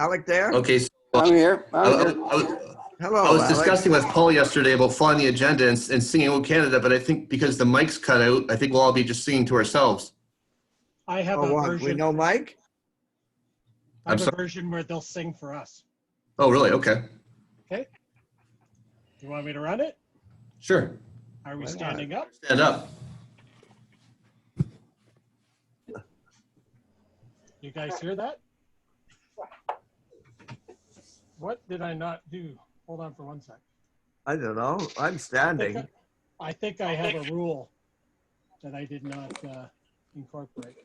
Alec there? Okay, so I'm here. Hello, I was Alec. discussing with Paul yesterday about following the agenda and singing "O Canada," but I think because the mic's cut out, I think we'll all be just singing to ourselves. I have Oh, a what? version. We know Mike? I have I'm a sorry. version where they'll sing for us. Oh, really? Okay. Okay. You want me to run it? Sure. Are we Why not? standing up? Stand up. You guys hear that? What did I not do? Hold on for 1 sec. I don't know. I'm standing. I think I have a rule that I did not incorporate.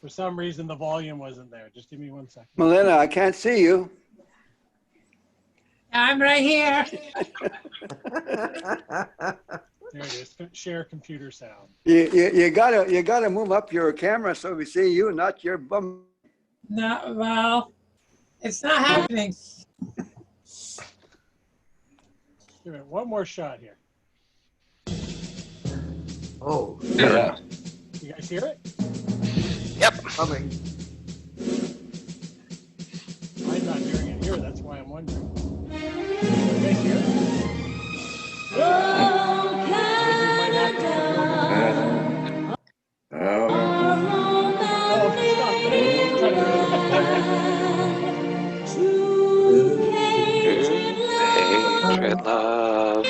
For some reason, the volume wasn't there. Just give me 1 second. Melinda, I can't see you. I'm right here. There it is. Share computer sound. You gotta move up your camera so we see you, not your bum. No, well, it's not happening. Give it one more shot here. Oh, Yeah. You guys hear it? coming. I'm not hearing it here. That's why I'm wondering. You guys hear it? You might have to- Oh, stop that. Try Hatred, love.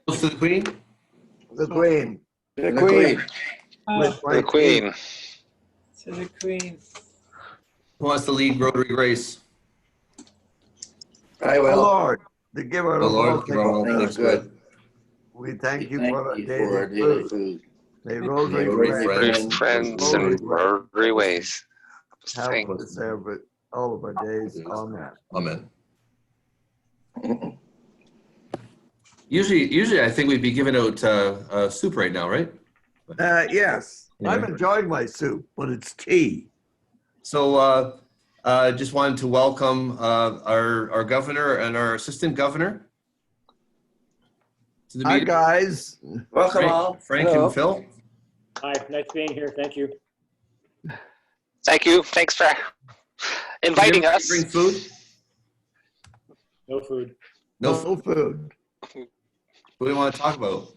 Close to the Queen. The Queen. The Queen. With Oh, The Mike Queen. to the Queen. Who wants to lead Rotary Grace? I Oh, will. Lord, the giver Oh, of all Lord, give our things. all Thank you, good. We thank you Thank for our you for our daily daily food. food. May Rotary Rotary friends. Friends and Rotary ways. help Sing. us serve it all of our days. Amen. Amen. Usually, I think we'd be giving out soup right now, right? Yes, Yeah. I'm enjoying my soup, but it's tea. So, just wanted to welcome our governor and our assistant governor to the Hi, meeting. guys. Welcome all. Frank Hello. and Phil. Hi, nice being here. Thank you. Thank you. Thanks for inviting Did everybody us. bring food? No food. No. No food. What do you want to talk about?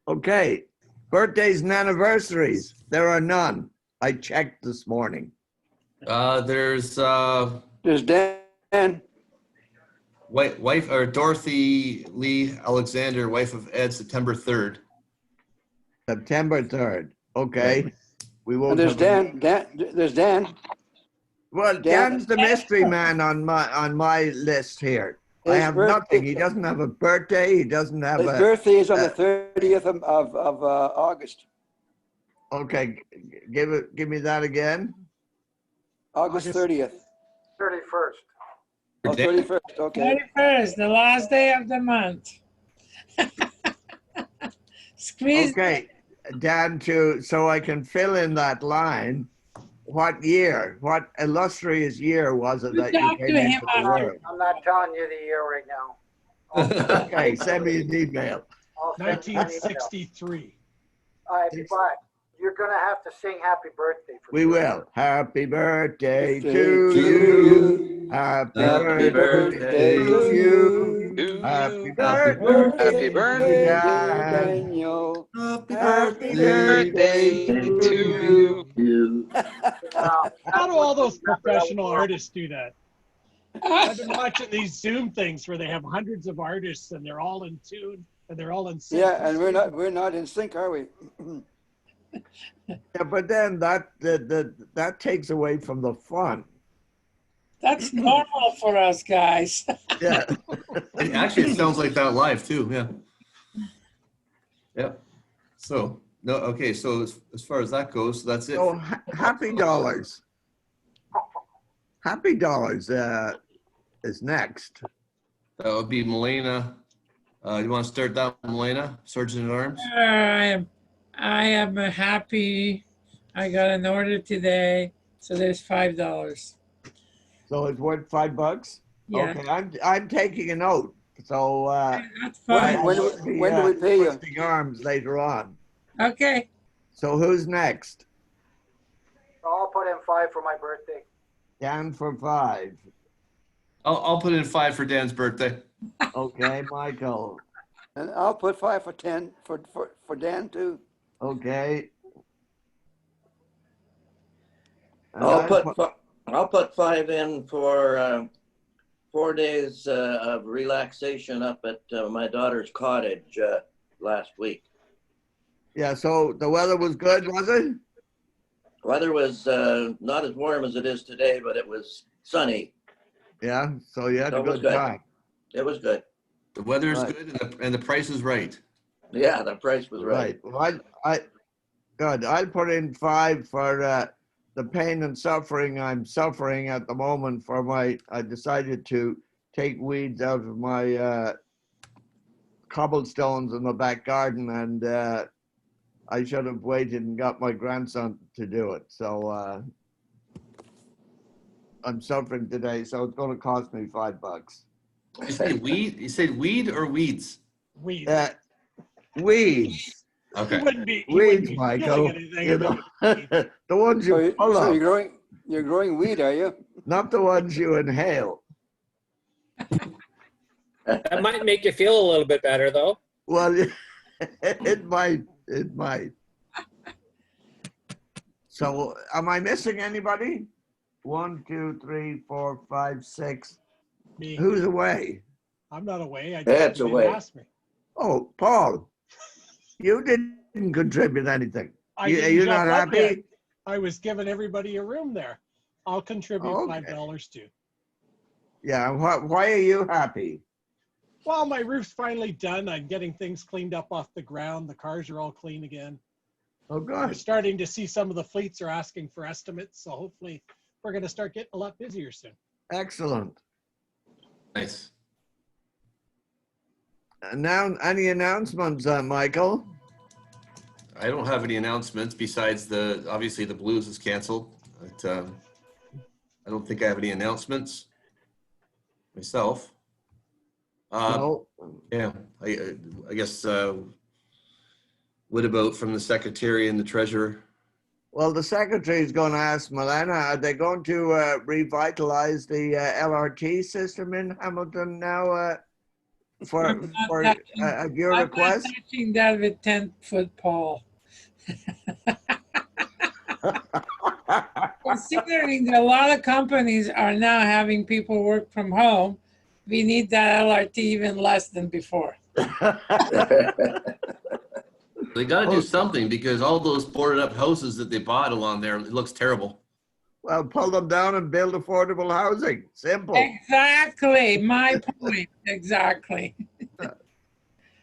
Okay. Birthdays and anniversaries. There are none. I checked this morning. There's There's Dan. wife or Dorothy Lee Alexander, wife of Ed, September 3rd. September 3rd. Okay. We And won't there's have Dan. There's Dan. Well, Dan. Dan's the mystery man on my list here. I His have birthday- nothing. He doesn't have a birthday. He doesn't have His a. birthday is on the 30th of August. Okay, give me that again. August 30th. 31st. Oh, 31st. Okay. 31st, the last day of the month. Squeeze. Okay, Dan, so I can fill in that line. What year? What illustrious year was it that you Talk came to him into the after. world? I'm not telling you the year right now. Okay, send me an email. I'll send you an email. 1963. All right, but you're gonna have to sing happy birthday for We me. will. Happy birthday to To you. Happy Happy birthday to you. To Happy you. birthday, Happy birthday. Dan. Daniel. Happy Happy Birthday to you. Now, How do all those professional artists do that? I've been watching these Zoom things where they have hundreds of artists and they're all in tune and they're all in sync. Yeah, and we're not in sync, are we? Yeah, but then that takes away from the fun. That's normal for us guys. Yeah. Actually, it sounds like that live too. Yeah. Yep. So no. Okay. So as far as that goes, that's it. So Happy Dollars. Happy Dollars is next. That would be Melena. You want to start that, Melena, Sergeant at Arms? I am happy. I got an order today, so there's $5. So it's worth $5. Yeah, Okay, I'm taking a note. So that's When, fine. when do we pay you? twisting arms later on. Okay, So who's next? So I'll put in 5 for my birthday. Dan for 5. I'll put in 5 for Dan's birthday. Okay, Michael. And I'll put 5 for 10 for Dan too. Okay. And I'll put 5 in for 4 days of relaxation up at my daughter's cottage last week. Yeah, so the weather was good, was it? Weather was not as warm as it is today, but it was sunny. Yeah, so you had So a it was good good. time. It was good. The weather is Right. good and the price is right. Yeah, the price was right. Well, good. I'll put in 5 for the pain and suffering I'm suffering at the moment I decided to take weeds out of my cobblestones in the back garden, and I should have waited and got my grandson to do it. So I'm suffering today, so it's going to cost me $5. You say weed? You said weed or weeds? Weeds. Weeds. Okay. He wouldn't be Weeds, feeling Michael. anything You if it know, was weeds. the ones you pull So up, you're growing weed, are you? not the ones you inhale. That might make you feel a little bit better, though. Well, it might. It might. So, am I missing anybody? 1, 2, 3, 4, 5, 6. Me. Who's away? I'm not away. I That's just away. asked me. Oh, Paul. You didn't contribute anything. I You, didn't you're jump not up yet. happy? I was giving everybody a room there. I'll contribute Okay. $5 too. Yeah. Why are you happy? Well, my roof's finally done. I'm getting things cleaned up off the ground. The cars are all clean again. Oh, We're good. starting to see some of the fleets are asking for estimates. So hopefully we're going to start getting a lot busier soon. Excellent. Nice. Now, any announcements, Michael? I don't have any announcements besides obviously the Blues is canceled. But, I don't think I have any announcements myself. No. Yeah, I guess, what about from the secretary and the treasurer? Well, the secretary is going to ask Milena, are they going to revitalize the LRT system in Hamilton now for at your I'm request? not touching that with 10-foot pole. Considering that a lot of companies are now having people work from home, we need that LRT even less than before. They got to do something because all those boarded up houses that they bought along there, it looks terrible. Well, pull them down and build affordable housing. Simple. Exactly, my point, exactly.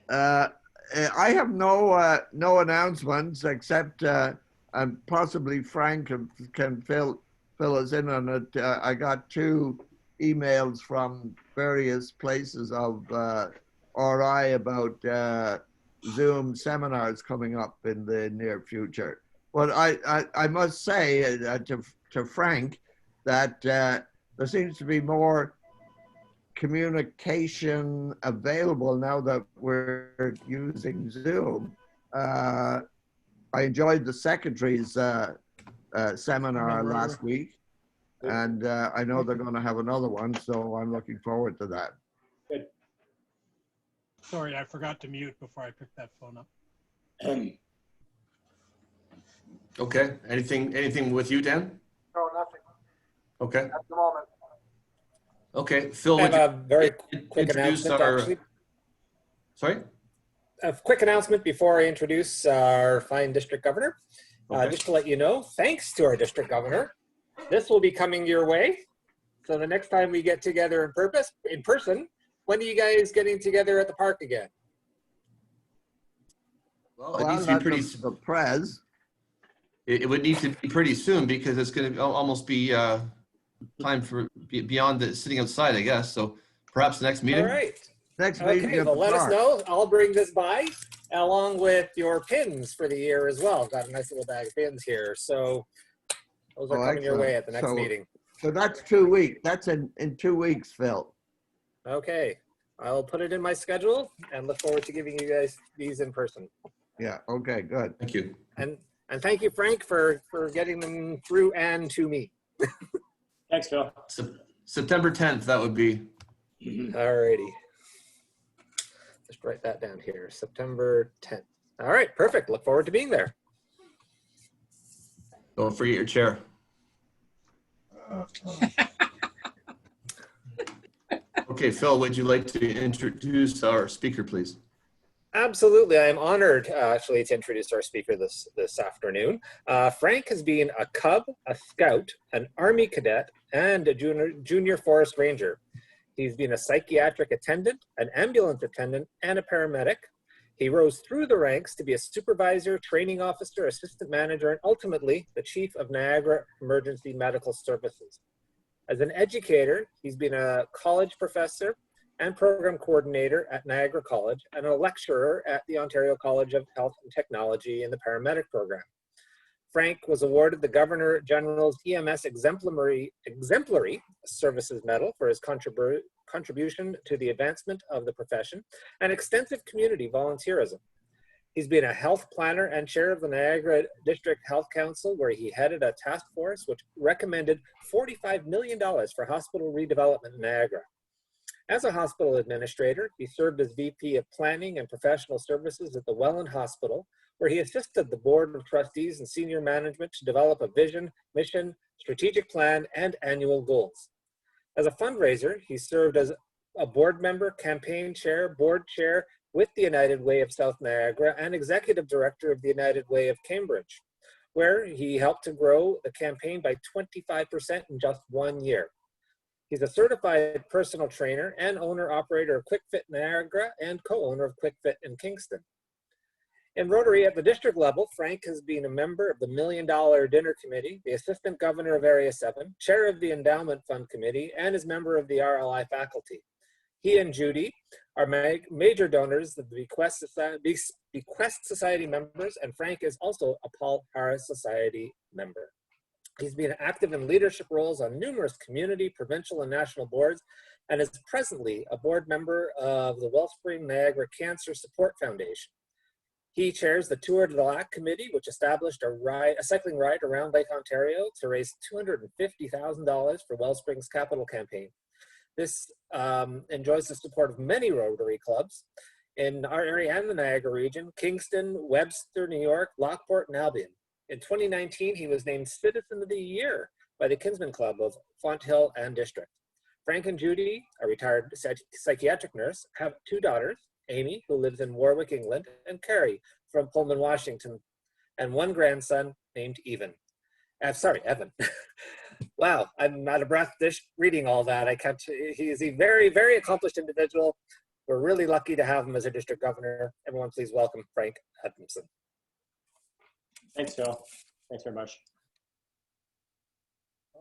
I have no announcements except and possibly Frank can fill us in on it. I got 2 emails from various places of RI about Zoom seminars coming up in the near future. But I must say to Frank that there seems to be more communication available now that we're using Zoom. I enjoyed the secretary's seminar last week, and I know they're going to have another one, so I'm looking forward to that. Sorry, I forgot to mute before I picked that phone up. Okay, anything with you, Dan? No, nothing Okay. at the moment. Okay, Phil, I would have you a very quick introduce announcement, our, actually. sorry? A quick announcement before I introduce our fine district governor. Okay. Just to let you know, thanks to our district governor, this will be coming your way. So the next time we get together in person, when are you guys getting together at the park again? Well, it needs to be pretty, The prez. it would need to be pretty soon because it's going to almost be time for beyond the sitting outside, I guess. So perhaps next meeting. All right. Next meeting Okay, at well, the let us park. know. I'll bring this by along with your pins for the year as well. Got a nice little bag of pins here. So those are coming your way at the next meeting. So that's 2 weeks. That's in 2 weeks, Phil. Okay, I'll put it in my schedule and look forward to giving you guys these in person. Yeah, okay, good. Thank you. And thank you, Frank, for getting them through and to me. Thanks, Phil. September 10th, that would be. All righty. Just write that down here, September 10th. All right, perfect. Look forward to being there. Don't forget your chair. Okay, Phil, would you like to introduce our speaker, please? Absolutely. I am honored actually to introduce our speaker this afternoon. Frank has been a Cub, a Scout, an Army Cadet, and a junior Forest Ranger. He's been a psychiatric attendant, an ambulance attendant, and a paramedic. He rose through the ranks to be a supervisor, training officer, assistant manager, and ultimately the chief of Niagara Emergency Medical Services. As an educator, he's been a college professor and program coordinator at Niagara College and a lecturer at the Ontario College of Health and Technology in the paramedic program. Frank was awarded the Governor General's EMS Exemplary Services Medal for his contribution to the advancement of the profession and extensive community volunteerism. He's been a health planner and chair of the Niagara District Health Council, where he headed a task force which recommended $45 million for hospital redevelopment in Niagara. As a hospital administrator, he served as VP of Planning and Professional Services at the Welland Hospital, where he assisted the Board of Trustees and senior management to develop a vision, mission, strategic plan, and annual goals. As a fundraiser, he served as a board member, campaign chair, board chair with the United Way of South Niagara, and executive director of the United Way of Cambridge, where he helped to grow the campaign by 25% in just 1 year. He's a certified personal trainer and owner-operator of QuickFit Niagara and co-owner of QuickFit in Kingston. In Rotary at the district level, Frank has been a member of the $1 Million Dinner Committee, the assistant governor of Area 7, chair of the Endowment Fund Committee, and is member of the RLI faculty. He and Judy are major donors of the Bequest Society members, and Frank is also a Paul Harris Society member. He's been active in leadership roles on numerous community, provincial, and national boards, and is presently a board member of the Wellspring Niagara Cancer Support Foundation. He chairs the Tour de Lac Committee, which established a cycling ride around Lake Ontario to raise $250,000 for Wellspring's capital campaign. This enjoys the support of many Rotary clubs in our area and the Niagara region: Kingston, Webster, New York, Lockport, and Albion. In 2019, he was named Citizen of the Year by the Kinsman Club of Fonthill and District. Frank and Judy, a retired psychiatric nurse, have 2 daughters, Amy, who lives in Warwick, England, and Carrie from Pullman, Washington, and 1 grandson named Evan. Evan. Wow, I'm out of breath just reading all that. He is a very, very accomplished individual. We're really lucky to have him as a district governor. Everyone, please welcome Frank Edmondson. Thanks, Phil. Thanks very much.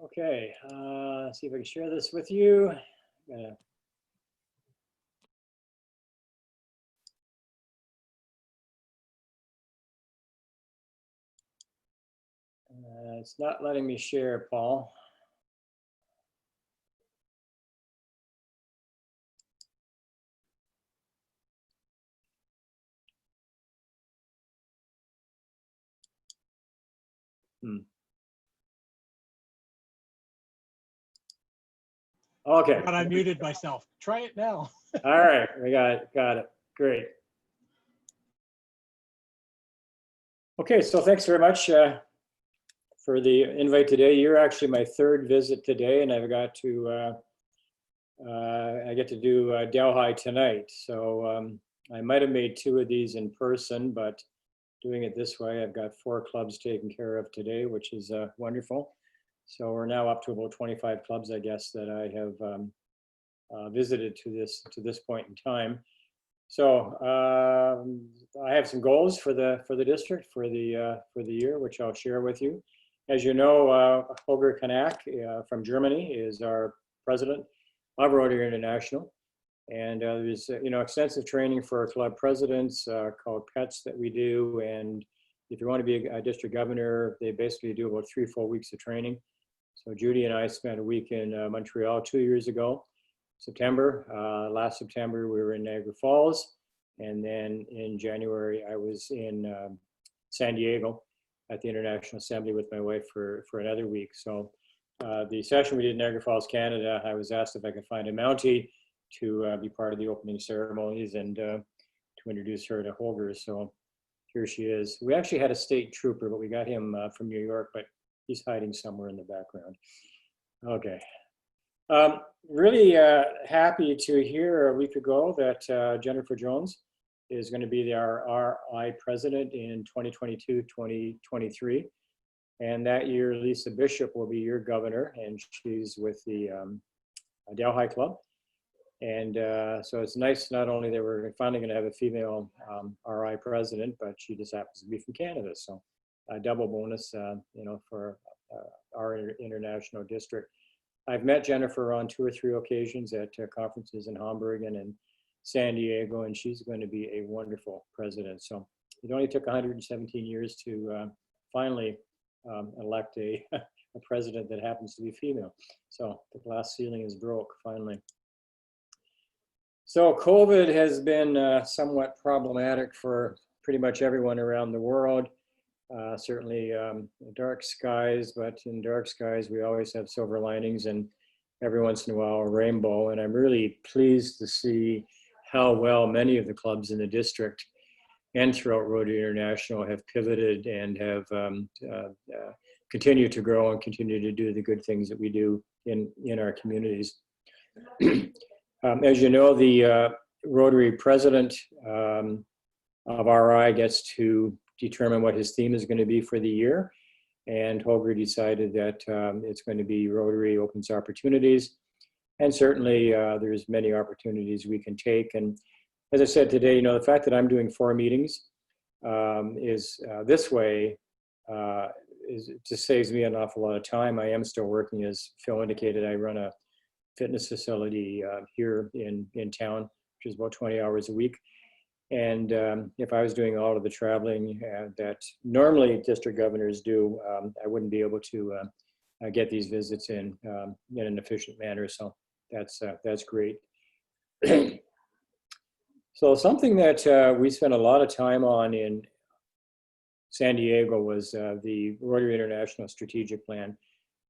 Okay, let's see if I can share this with you. It's not letting me share, Paul. Okay. But I muted myself. Try it now. All right, we got it. Great. Okay, so thanks very much for the invite today. You're actually my 3rd visit today, and I've got to I get to do Delhi tonight. So I might have made 2 of these in person, but doing it this way, I've got 4 clubs taken care of today, which is wonderful. So we're now up to about 25 clubs, I guess, that I have visited to this point in time. So I have some goals for the district for the year, which I'll share with you. As you know, Holger Kanak from Germany is our president of Rotary International, and there's extensive training for our club presidents called PETS that we do. And if you want to be a district governor, they basically do about 3 full weeks of training. So Judy and I spent a week in Montreal 2 years ago. Last September, we were in Niagara Falls. And then in January, I was in San Diego at the International Assembly with my wife for another week. So the session we did in Niagara Falls, Canada, I was asked if I could find a Mountie to be part of the opening ceremonies and to introduce her to Holger. So here she is. We actually had a state trooper, but we got him from New York, but he's hiding somewhere in the background. Okay. Really happy to hear a week ago that Jennifer Jones is going to be our RI president in 2022-2023. And that year, Lisa Bishop will be your governor, and she's with the Delhi Club. And so it's nice not only that we're finally going to have a female RI president, but she just happens to be from Canada. So a double bonus, for our international district. I've met Jennifer on 2 or 3 occasions at conferences in Hamburg and in San Diego, and she's going to be a wonderful president. So it only took 117 years to finally elect a president that happens to be female. So the glass ceiling is broke finally. So COVID has been somewhat problematic for pretty much everyone around the world. Certainly dark skies, but in dark skies, we always have silver linings and every once in a while a rainbow. And I'm really pleased to see how well many of the clubs in the district and throughout Rotary International have pivoted and have continued to grow and continue to do the good things that we do in our communities. As you know, the Rotary president of RI gets to determine what his theme is going to be for the year. And Holger decided that it's going to be Rotary Opens Opportunities. And certainly there's many opportunities we can take. And as I said today, the fact that I'm doing 4 meetings is this way it just saves me an awful lot of time. I am still working, as Phil indicated. I run a fitness facility here in town, which is about 20 hours a week. And if I was doing all of the traveling that normally district governors do, I wouldn't be able to get these visits in an efficient manner. So that's great. So something that we spent a lot of time on in San Diego was the Rotary International Strategic Plan,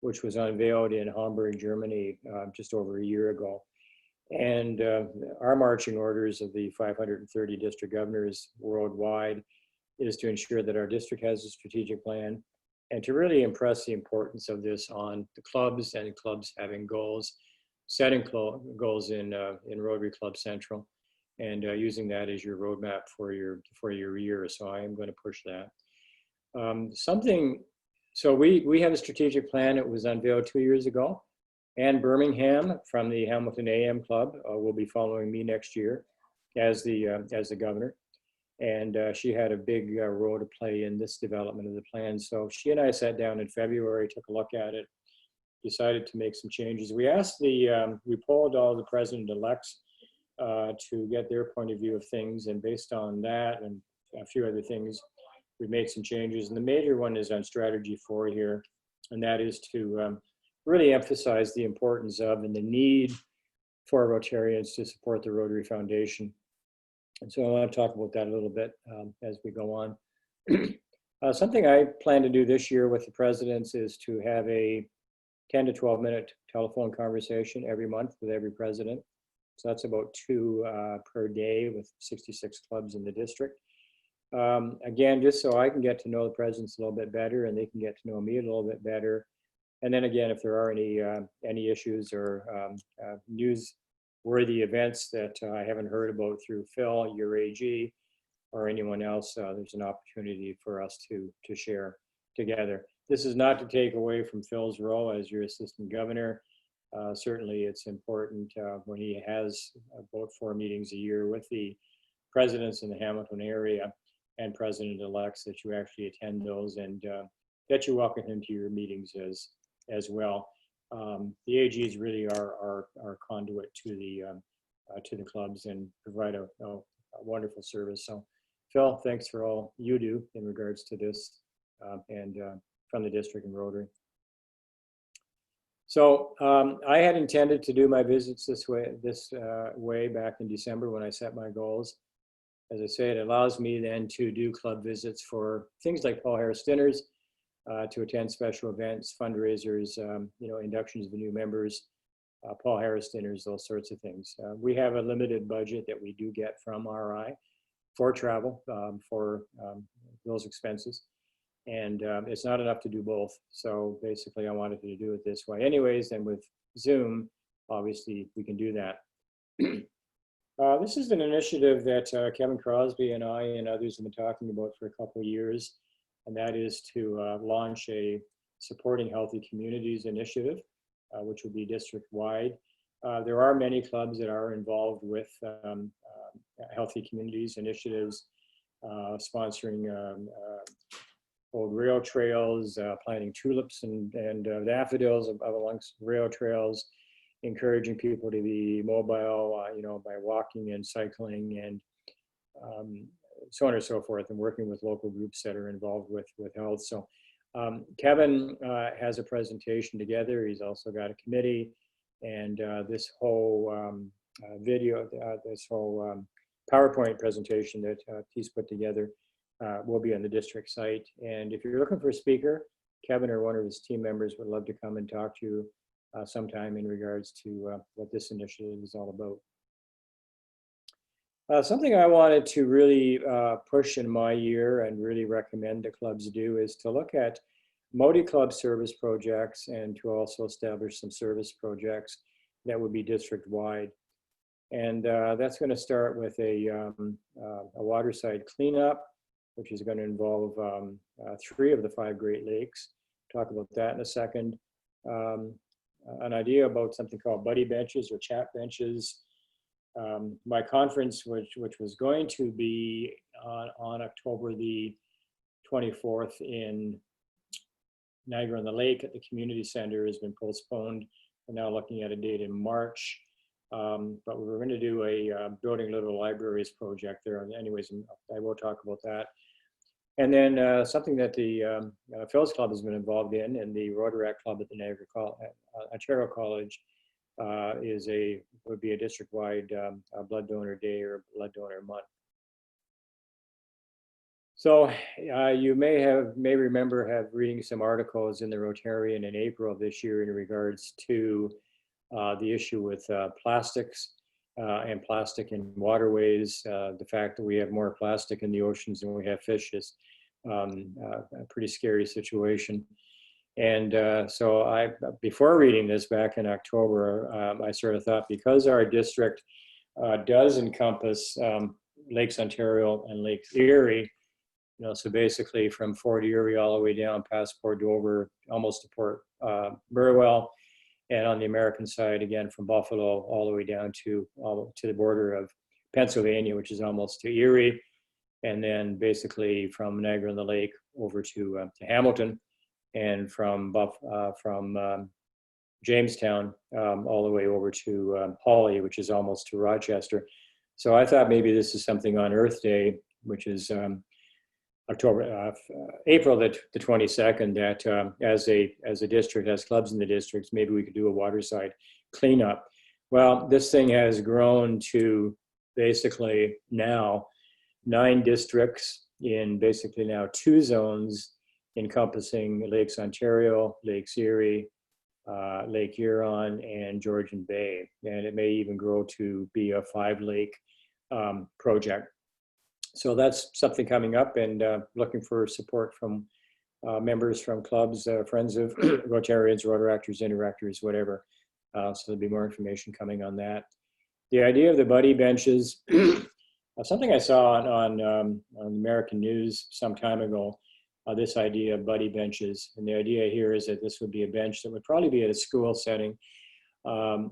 which was unveiled in Hamburg, Germany, just over a year ago. And our marching orders of the 530 district governors worldwide is to ensure that our district has a strategic plan and to really impress the importance of this on the clubs and clubs having goals, setting goals in Rotary Club Central, and using that as your roadmap for your year. So I am going to push that. So we have a strategic plan. It was unveiled 2 years ago. Ann Birmingham from the Hamilton AM Club will be following me next year as the governor. And she had a big role to play in this development of the plan. So she and I sat down in February, took a look at it, decided to make some changes. We polled all the president-elects to get their point of view of things. And based on that and a few other things, we made some changes. And the major one is on strategy 4 here. And that is to really emphasize the importance of and the need for Rotarians to support the Rotary Foundation. And so I want to talk about that a little bit as we go on. Something I plan to do this year with the presidents is to have a 10 to 12 minute telephone conversation every month with every president. So that's about 2 per day with 66 clubs in the district. Again, just so I can get to know the presidents a little bit better and they can get to know me a little bit better. And then again, if there are any issues or news worthy events that I haven't heard about through Phil, your AG, or anyone else, there's an opportunity for us to share together. This is not to take away from Phil's role as your assistant governor. Certainly it's important when he has about 4 meetings a year with the presidents in the Hamilton area and president-elects that you actually attend those and that you welcome him to your meetings as well. The AGs really are conduit to the clubs and provide a wonderful service. So Phil, thanks for all you do in regards to this and from the district and Rotary. So I had intended to do my visits this way back in December when I set my goals. As I say, it allows me then to do club visits for things like Paul Harris dinners, to attend special events, fundraisers, inductions of the new members, Paul Harris dinners, those sorts of things. We have a limited budget that we do get from RI for travel, for those expenses. And it's not enough to do both. So basically I wanted to do it this way anyways, and with Zoom, obviously we can do that. This is an initiative that Kevin Crosby and I and others have been talking about for a couple of years, and that is to launch a Supporting Healthy Communities initiative, which will be district-wide. There are many clubs that are involved with healthy communities initiatives, sponsoring old rail trails, planting tulips and daffodils amongst rail trails, encouraging people to be mobile, by walking and cycling and so on and so forth, and working with local groups that are involved with health. So Kevin has a presentation together. He's also got a committee, and this whole video, this whole PowerPoint presentation that he's put together will be on the district site. And if you're looking for a speaker, Kevin or one of his team members would love to come and talk to you sometime in regards to what this initiative is all about. Something I wanted to really push in my year and really recommend the clubs do is to look at multi-club service projects and to also establish some service projects that would be district-wide. And that's going to start with a waterside cleanup, which is going to involve 3 of the 5 Great Lakes. Talk about that in a second. An idea about something called buddy benches or chat benches. My conference, which was going to be on October the 24th in Niagara-on-the-Lake at the community center, has been postponed. We're now looking at a date in March. But we were going to do a building little libraries project there. Anyways, I will talk about that. And then something that the Phil's Club has been involved in, and the Rotary Club at the Niagara Ontario College would be a district-wide blood donor day or blood donor month. So you may remember reading some articles in the Rotarian in April of this year in regards to the issue with plastics and plastic in waterways. The fact that we have more plastic in the oceans than we have fish is a pretty scary situation. And so before reading this back in October, I sort of thought, because our district does encompass Lakes Ontario and Lake Erie, so basically from Fort Erie all the way down past Port Dover, almost to Port Burwell, and on the American side, again, from Buffalo all the way down to the border of Pennsylvania, which is almost to Erie, and then basically from Niagara-on-the-Lake over to Hamilton, and from Jamestown all the way over to Hawley, which is almost to Rochester. So I thought maybe this is something on Earth Day, which is April the 22nd, that as a district, as clubs in the districts, maybe we could do a waterside cleanup. Well, this thing has grown to basically now 9 districts in basically now 2 zones encompassing Lakes Ontario, Lakes Erie, Lake Huron, and Georgian Bay. And it may even grow to be a 5-lake project. So that's something coming up, and looking for support from members from clubs, friends of Rotarians, Rotaractors, Interactors, whatever. So there'll be more information coming on that. The idea of the buddy benches, something I saw on American news some time ago, this idea of buddy benches. And the idea here is that this would be a bench that would probably be at a school setting.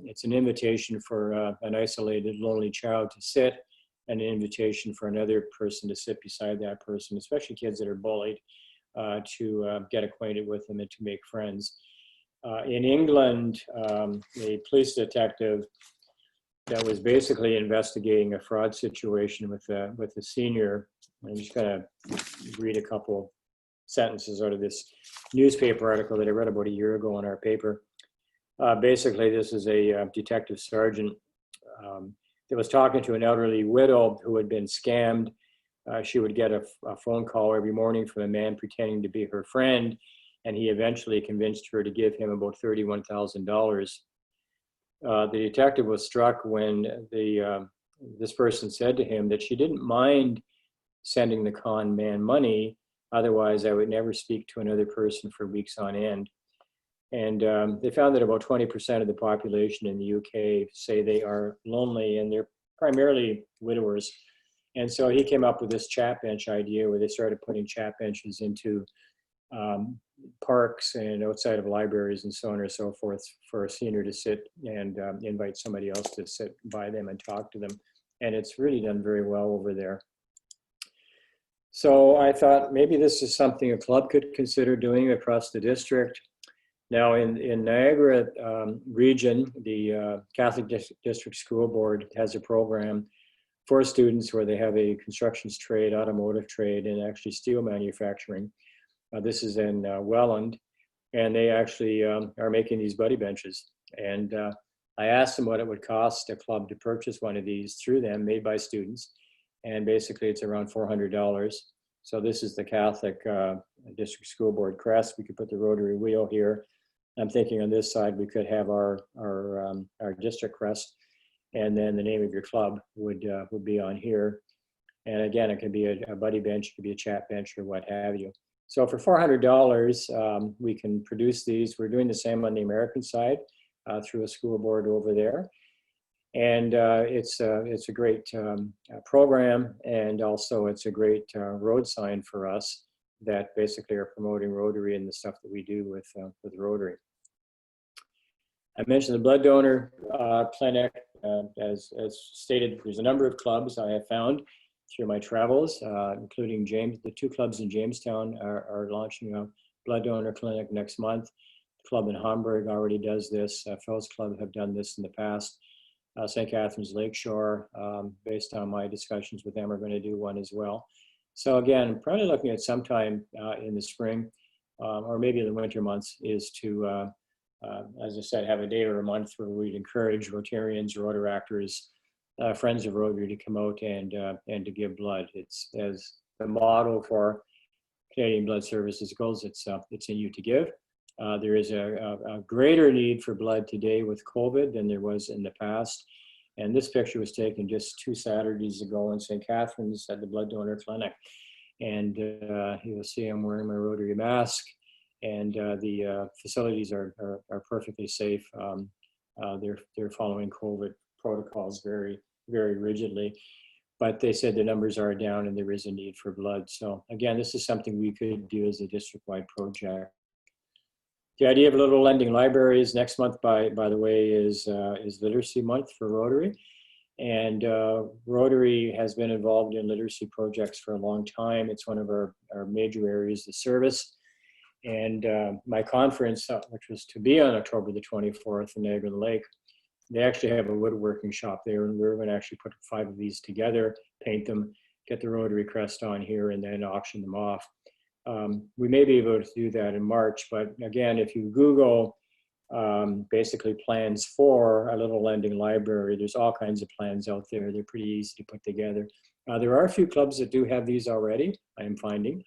It's an invitation for an isolated, lonely child to sit, and an invitation for another person to sit beside that person, especially kids that are bullied, to get acquainted with them and to make friends. In England, a police detective that was basically investigating a fraud situation with a senior. I'm just going to read a couple sentences out of this newspaper article that I read about a year ago in our paper. Basically, this is a detective sergeant that was talking to an elderly widow who had been scammed. She would get a phone call every morning from a man pretending to be her friend, and he eventually convinced her to give him about $31,000. The detective was struck when this person said to him that she didn't mind sending the con man money, otherwise I would never speak to another person for weeks on end. And they found that about 20% of the population in the UK say they are lonely, and they're primarily widowers. And so he came up with this chat bench idea where they started putting chat benches into parks and outside of libraries and so on and so forth for a senior to sit and invite somebody else to sit by them and talk to them. And it's really done very well over there. So I thought maybe this is something a club could consider doing across the district. Now in Niagara region, the Catholic District School Board has a program for students where they have a constructions trade, automotive trade, and actually steel manufacturing. This is in Welland, and they actually are making these buddy benches. And I asked them what it would cost a club to purchase one of these through them, made by students. And basically it's around $400. So this is the Catholic District School Board crest. We could put the rotary wheel here. I'm thinking on this side, we could have our district crest, and then the name of your club would be on here. And again, it could be a buddy bench, it could be a chat bench, or what have you. So for $400, we can produce these. We're doing the same on the American side through a school board over there. And it's a great program, and also it's a great road sign for us that basically are promoting Rotary and the stuff that we do with Rotary. I mentioned the blood donor clinic. As stated, there's a number of clubs I have found through my travels, including the two clubs in Jamestown are launching a blood donor clinic next month. The club in Hamburg already does this. Phil's Club have done this in the past. St. Catharines Lakeshore, based on my discussions with them, are going to do one as well. So again, I'm probably looking at sometime in the spring or maybe in the winter months is to, as I said, have a day or a month where we'd encourage Rotarians, Rotaractors, friends of Rotary to come out and to give blood. It's as the model for Canadian Blood Services goes, it's in you to give. There is a greater need for blood today with COVID than there was in the past. And this picture was taken just 2 Saturdays ago in St. Catharines at the blood donor clinic. And you'll see I'm wearing my Rotary mask, and the facilities are perfectly safe. They're following COVID protocols very, very rigidly. But they said the numbers are down and there is a need for blood. So again, this is something we could do as a district-wide project. The idea of little lending libraries next month, by the way, is Literacy Month for Rotary. And Rotary has been involved in literacy projects for a long time. It's one of our major areas of service. And my conference, which was to be on October the 24th in Niagara Lake, they actually have a woodworking shop there, and we're going to actually put 5 of these together, paint them, get the Rotary crest on here, and then auction them off. We may be able to do that in March, but again, if you Google basically plans for a little lending library, there's all kinds of plans out there. They're pretty easy to put together. There are a few clubs that do have these already, I'm finding.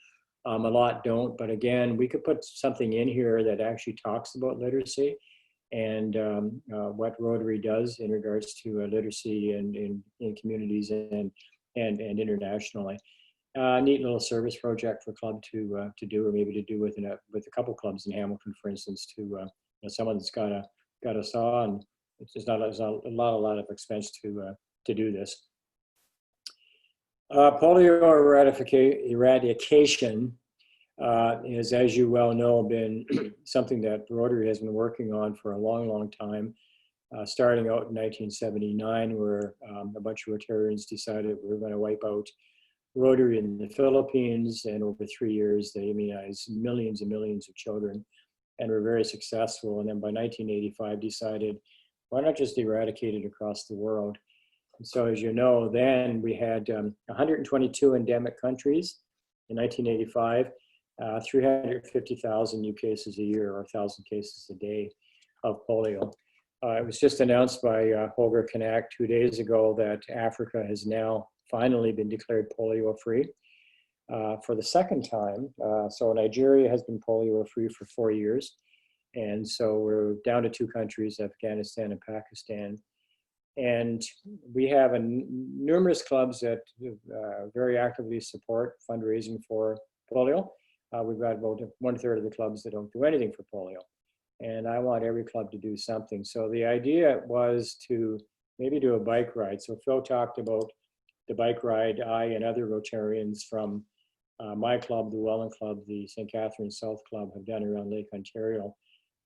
A lot don't, but again, we could put something in here that actually talks about literacy and what Rotary does in regards to literacy in communities and internationally. Neat little service project for club to do, or maybe to do with a couple clubs in Hamilton, for instance, to someone that's got a saw and it's just not, it's not a lot of expense to do this. Polio eradication is, as you well know, been something that Rotary has been working on for a long time. Starting out in 1979, where a bunch of Rotarians decided we were going to wipe out Rotary in the Philippines, and over 3 years they immunized millions and millions of children and were very successful. And then by 1985 decided, why not just eradicate it across the world? And so, as you know, then we had 122 endemic countries in 1985, 350,000 new cases a year, or 1,000 cases a day of polio. It was just announced by Holger Knack 2 days ago that Africa has now finally been declared polio-free for the second time. So Nigeria has been polio-free for 4 years. And so we're down to 2 countries, Afghanistan and Pakistan. And we have numerous clubs that very actively support fundraising for polio. We've got about 1/3 of the clubs that don't do anything for polio. And I want every club to do something. So the idea was to maybe do a bike ride. So Phil talked about the bike ride I and other Rotarians from my club, the Welland Club, the St. Catharines South Club, have done around Lake Ontario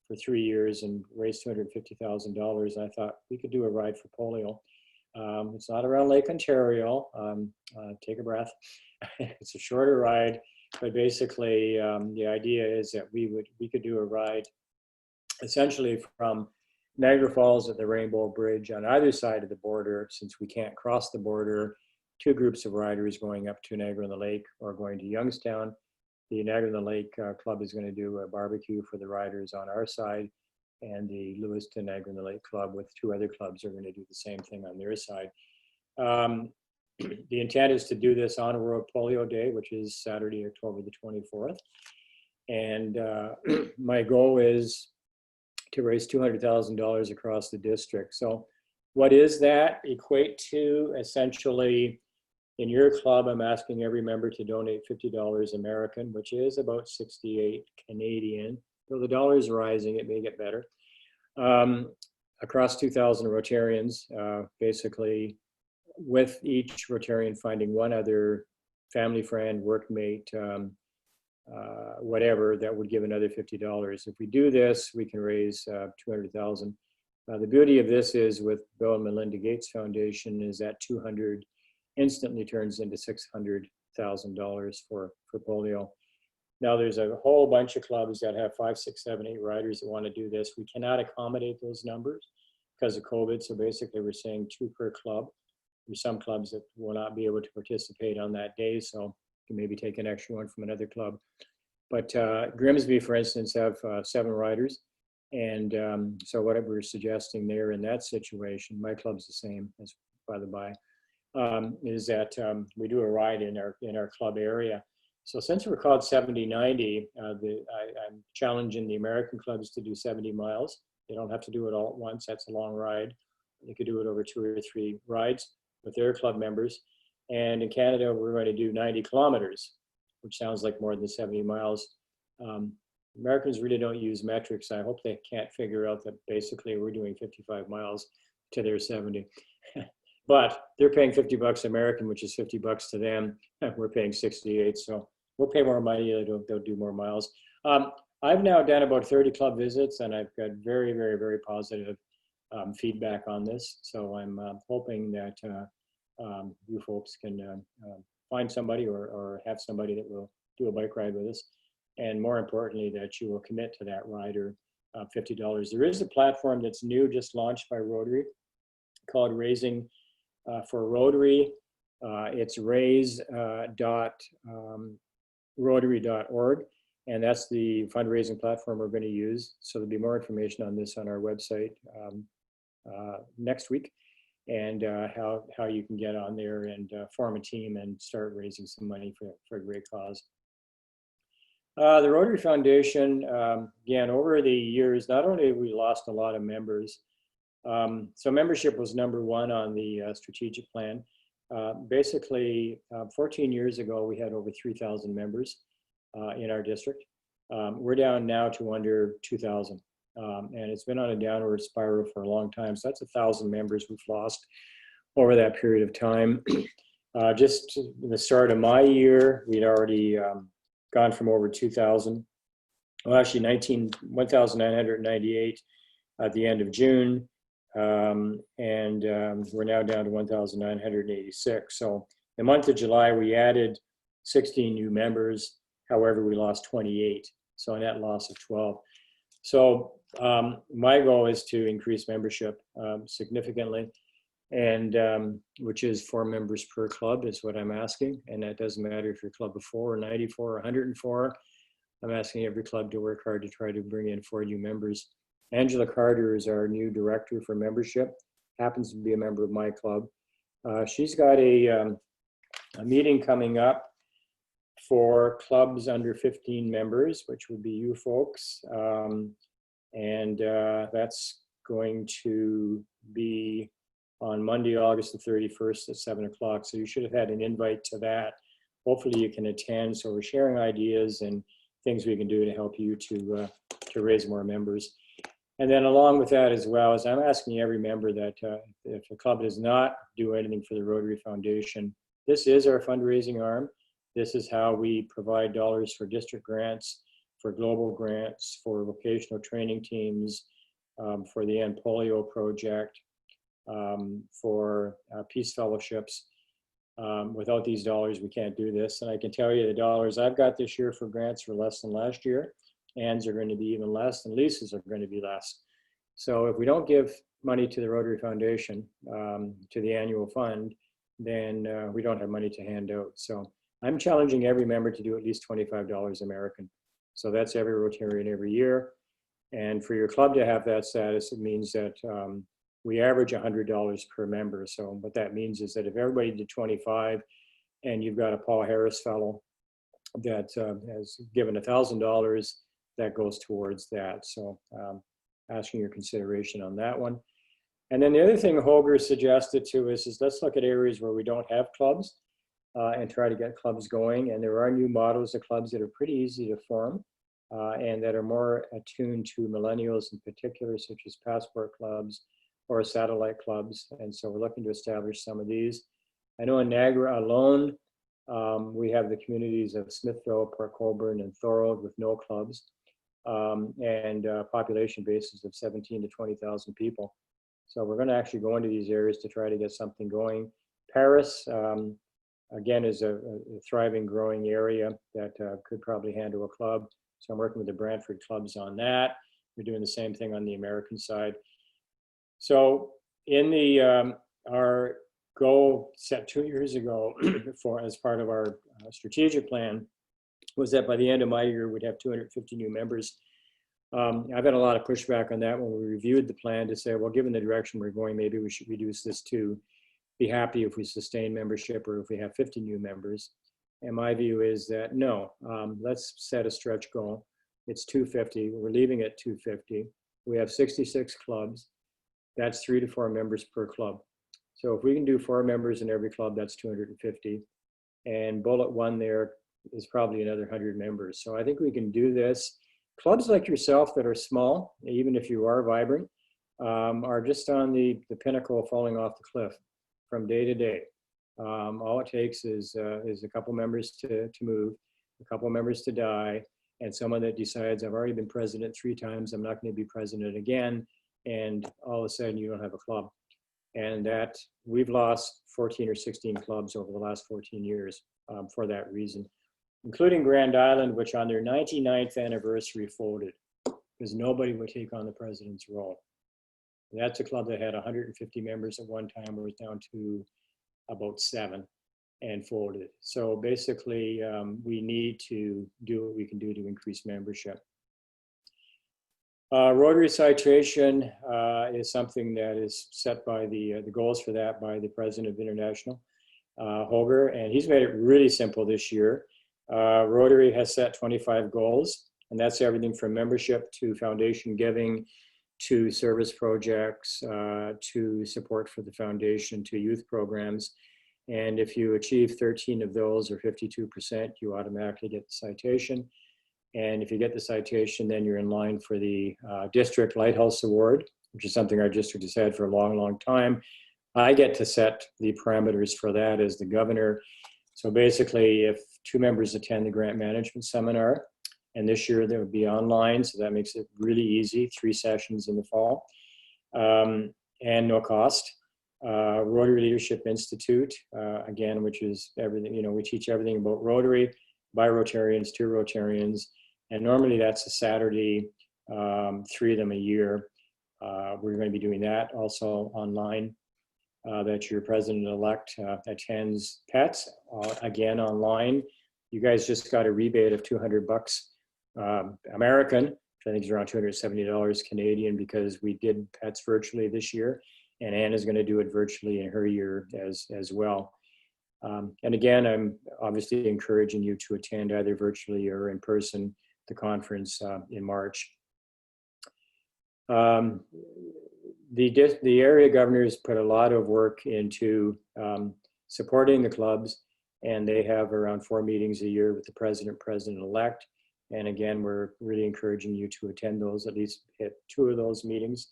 for 3 years and raised $250,000. I thought we could do a ride for polio. It's not around Lake Ontario. Take a breath. It's a shorter ride, but basically the idea is that we could do a ride essentially from Niagara Falls at the Rainbow Bridge on either side of the border, since we can't cross the border. 2 groups of riders going up to Niagara-on-the-Lake or going to Youngstown. The Niagara-on-the-Lake Club is going to do a barbecue for the riders on our side, and the Lewiston Niagara-on-the-Lake Club with 2 other clubs are going to do the same thing on their side. The intent is to do this on World Polio Day, which is Saturday, October the 24th. And my goal is to raise $200,000 across the district. So what is that equate to? Essentially, in your club, I'm asking every member to donate $50 American, which is about 68 Canadian. Though the dollar's rising, it may get better. Across 2,000 Rotarians, basically with each Rotarian finding one other family friend, workmate, whatever, that would give another $50. If we do this, we can raise 200,000. The beauty of this is with Bill and Melinda Gates Foundation is that 200 instantly turns into $600,000 for polio. Now there's a whole bunch of clubs that have 5, 6, 7, 8 riders that want to do this. We cannot accommodate those numbers because of COVID. So basically we're saying 2 per club. There's some clubs that will not be able to participate on that day. So you can maybe take an extra one from another club. But Grimsby, for instance, have 7 riders. And so what we're suggesting there in that situation, my club's the same, as by the by, is that we do a ride in our club area. So since we're called 70-90, I'm challenging the American clubs to do 70 miles. They don't have to do it all at once. That's a long ride. They could do it over 2 or 3 rides with their club members. And in Canada, we're going to do 90 kilometers, which sounds like more than 70 miles. Americans really don't use metrics. I hope they can't figure out that basically we're doing 55 miles to their 70. But they're paying $50 American, which is $50 to them. We're paying 68, so we'll pay more money. They'll do more miles. I've now done about 30 club visits, and I've got very, very, very positive feedback on this. So I'm hoping that you folks can find somebody or have somebody that will do a bike ride with us. And more importantly, that you will commit to that rider $50. There is a platform that's new, just launched by Rotary, called Raising for Rotary. It's raise.rotary.org, and that's the fundraising platform we're going to use. So there'll be more information on this on our website next week, and how you can get on there and form a team and start raising some money for a great cause. The Rotary Foundation, again, over the years, not only have we lost a lot of members, so membership was #1 on the strategic plan. Basically, 14 years ago, we had over 3,000 members in our district. We're down now to under 2,000. And it's been on a downward spiral for a long time. So that's 1,000 members we've lost over that period of time. Just the start of my year, we'd already gone from over 2,000, well, actually 1,998 at the end of June. We're now down to 1,986. So the month of July, we added 16 new members. However, we lost 28. So a net loss of 12. So my goal is to increase membership significantly, and which is 4 members per club is what I'm asking. And that doesn't matter if you're a club of 4 or 94 or 104. I'm asking every club to work hard to try to bring in 4 new members. Angela Carter is our new director for membership, happens to be a member of my club. She's got a meeting coming up for clubs under 15 members, which would be you folks. That's going to be on Monday, August the 31st at 7 o'clock. So you should have had an invite to that. Hopefully you can attend. So we're sharing ideas and things we can do to help you to raise more members. And then along with that as well, as I'm asking every member that if a club does not do anything for the Rotary Foundation, this is our fundraising arm. This is how we provide dollars for district grants, for global grants, for vocational training teams, for the End Polio Project, for peace fellowships. Without these dollars, we can't do this. And I can tell you the dollars I've got this year for grants were less than last year. Ands are going to be even less, and leases are going to be less. So if we don't give money to the Rotary Foundation, to the annual fund, then we don't have money to hand out. So I'm challenging every member to do at least $25 American. So that's every Rotarian every year. And for your club to have that status, it means that we average $100 per member. So what that means is that if everybody did 25 and you've got a Paul Harris fellow that has given $1,000, that goes towards that. So asking your consideration on that one. And then the other thing Holger suggested to us is let's look at areas where we don't have clubs and try to get clubs going. And there are new models of clubs that are pretty easy to form and that are more attuned to millennials in particular, such as passport clubs or satellite clubs. And so we're looking to establish some of these. I know in Niagara alone, we have the communities of Smithville, Port Colborne, and Thorold with no clubs. And population bases of 17 to 20,000 people. So we're going to actually go into these areas to try to get something going. Paris, again, is a thriving, growing area that could probably handle a club. So I'm working with the Brantford clubs on that. We're doing the same thing on the American side. So in the our goal set 2 years ago for as part of our strategic plan was that by the end of my year, we'd have 250 new members. I've had a lot of pushback on that when we reviewed the plan to say, well, given the direction we're going, maybe we should reduce this to be happy if we sustain membership or if we have 50 new members. And my view is that no, let's set a stretch goal. It's 250, we're leaving at 250. We have 66 clubs. That's 3 to 4 members per club. So if we can do 4 members in every club, that's 250. And bullet 1 there is probably another 100 members. So I think we can do this. Clubs like yourself that are small, even if you are vibrant, are just on the pinnacle of falling off the cliff from day to day. All it takes is a couple members to move, a couple members to die, and someone that decides, I've already been president 3 times, I'm not going to be president again, and all of a sudden you don't have a club. And that we've lost 14 or 16 clubs over the last 14 years for that reason, including Grand Island, which on their 99th anniversary folded because nobody would take on the president's role. That's a club that had 150 members at one time, was down to about 7 and folded. So basically, we need to do what we can do to increase membership. Rotary citation is something that is set by the goals for that by the president of International, Holger, and he's made it really simple this year. Rotary has set 25 goals, and that's everything from membership to foundation giving, to service projects, to support for the foundation, to youth programs. And if you achieve 13 of those or 52%, you automatically get the citation. And if you get the citation, then you're in line for the District Lighthouse Award, which is something our district has had for a long, long time. I get to set the parameters for that as the governor. So basically, if 2 members attend the grant management seminar, and this year they would be online, so that makes it really easy, 3 sessions in the fall, and no cost. Rotary Leadership Institute, again, which is everything, you know, we teach everything about Rotary, by Rotarians, to Rotarians, and normally that's a Saturday, 3 of them a year. We're going to be doing that also online. That your president-elect attends PETS, again online. You guys just got a rebate of $200 American, which I think is around $270 Canadian, because we did PETS virtually this year, and Anne is going to do it virtually in her year as well. And again, I'm obviously encouraging you to attend either virtually or in person the conference in March. The area governors put a lot of work into supporting the clubs, and they have around 4 meetings a year with the president-elect. And again, we're really encouraging you to attend those, at least hit 2 of those meetings.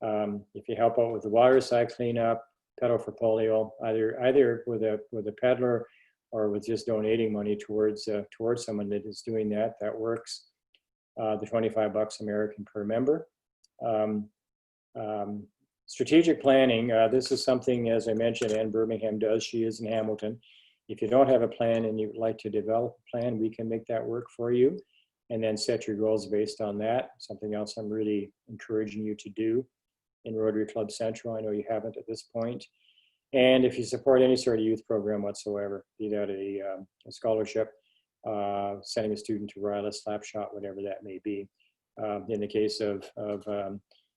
If you help out with the water side cleanup, pedal for polio, either with a peddler or with just donating money towards someone that is doing that, that works. The $25 American per member. Strategic planning, this is something, as I mentioned, Ann Birmingham does. She is in Hamilton. If you don't have a plan and you'd like to develop a plan, we can make that work for you, and then set your goals based on that. Something else I'm really encouraging you to do in Rotary Club Central. I know you haven't at this point. And if you support any sort of youth program whatsoever, be that a scholarship, sending a student to Ryla, Slapshot, whatever that may be. In the case of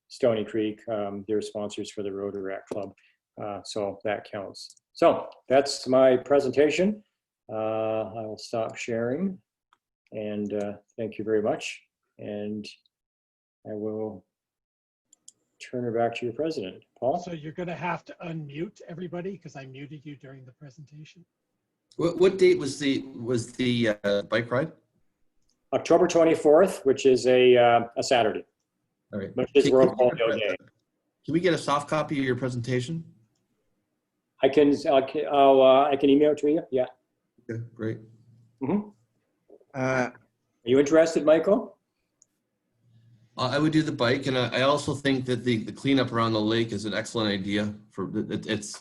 Stony Creek, they're sponsors for the Rotaract Club, so that counts. So that's my presentation. I will stop sharing, and thank you very much. And I will turn it back to your president, Paul. So you're going to have to unmute everybody because I muted you during the presentation. What date was the bike ride? October 24th, which is a Saturday. All right. Which is World Polio Day. Can we get a soft copy of your presentation? I can email it to you. Yeah. Okay, great. Are you interested, Michael? I would do the bike, and I also think that the cleanup around the lake is an excellent idea. It's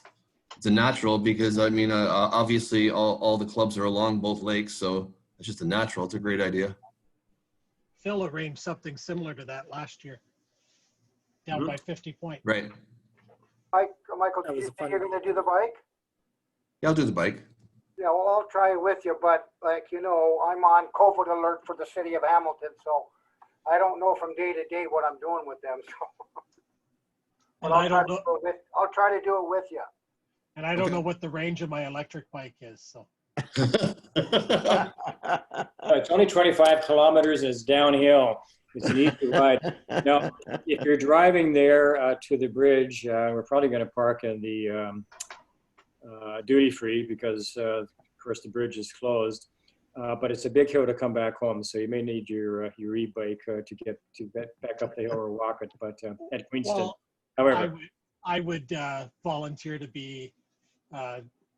a natural, because I mean, obviously all the clubs are along both lakes, so it's just a natural. It's a great idea. Phil arranged something similar to that last year, down by 50 Point. Right. Michael, do you think you're going to do the bike? Yeah, I'll do the bike. Yeah, well, I'll try it with you, but like, you know, I'm on COVID alert for the city of Hamilton, so I don't know from day to day what I'm doing with them. So. And I don't know. I'll try to do it with you. And I don't know what the range of my electric bike is, so. It's only 25 kilometers and it's downhill. It's an easy ride. Now, if you're driving there to the bridge, we're probably going to park in the duty free, because, of course, the bridge is closed. But it's a big hill to come back home, so you may need your e-bike to get back up the hill or walk it. But at Queenston, Well, however, I would volunteer to be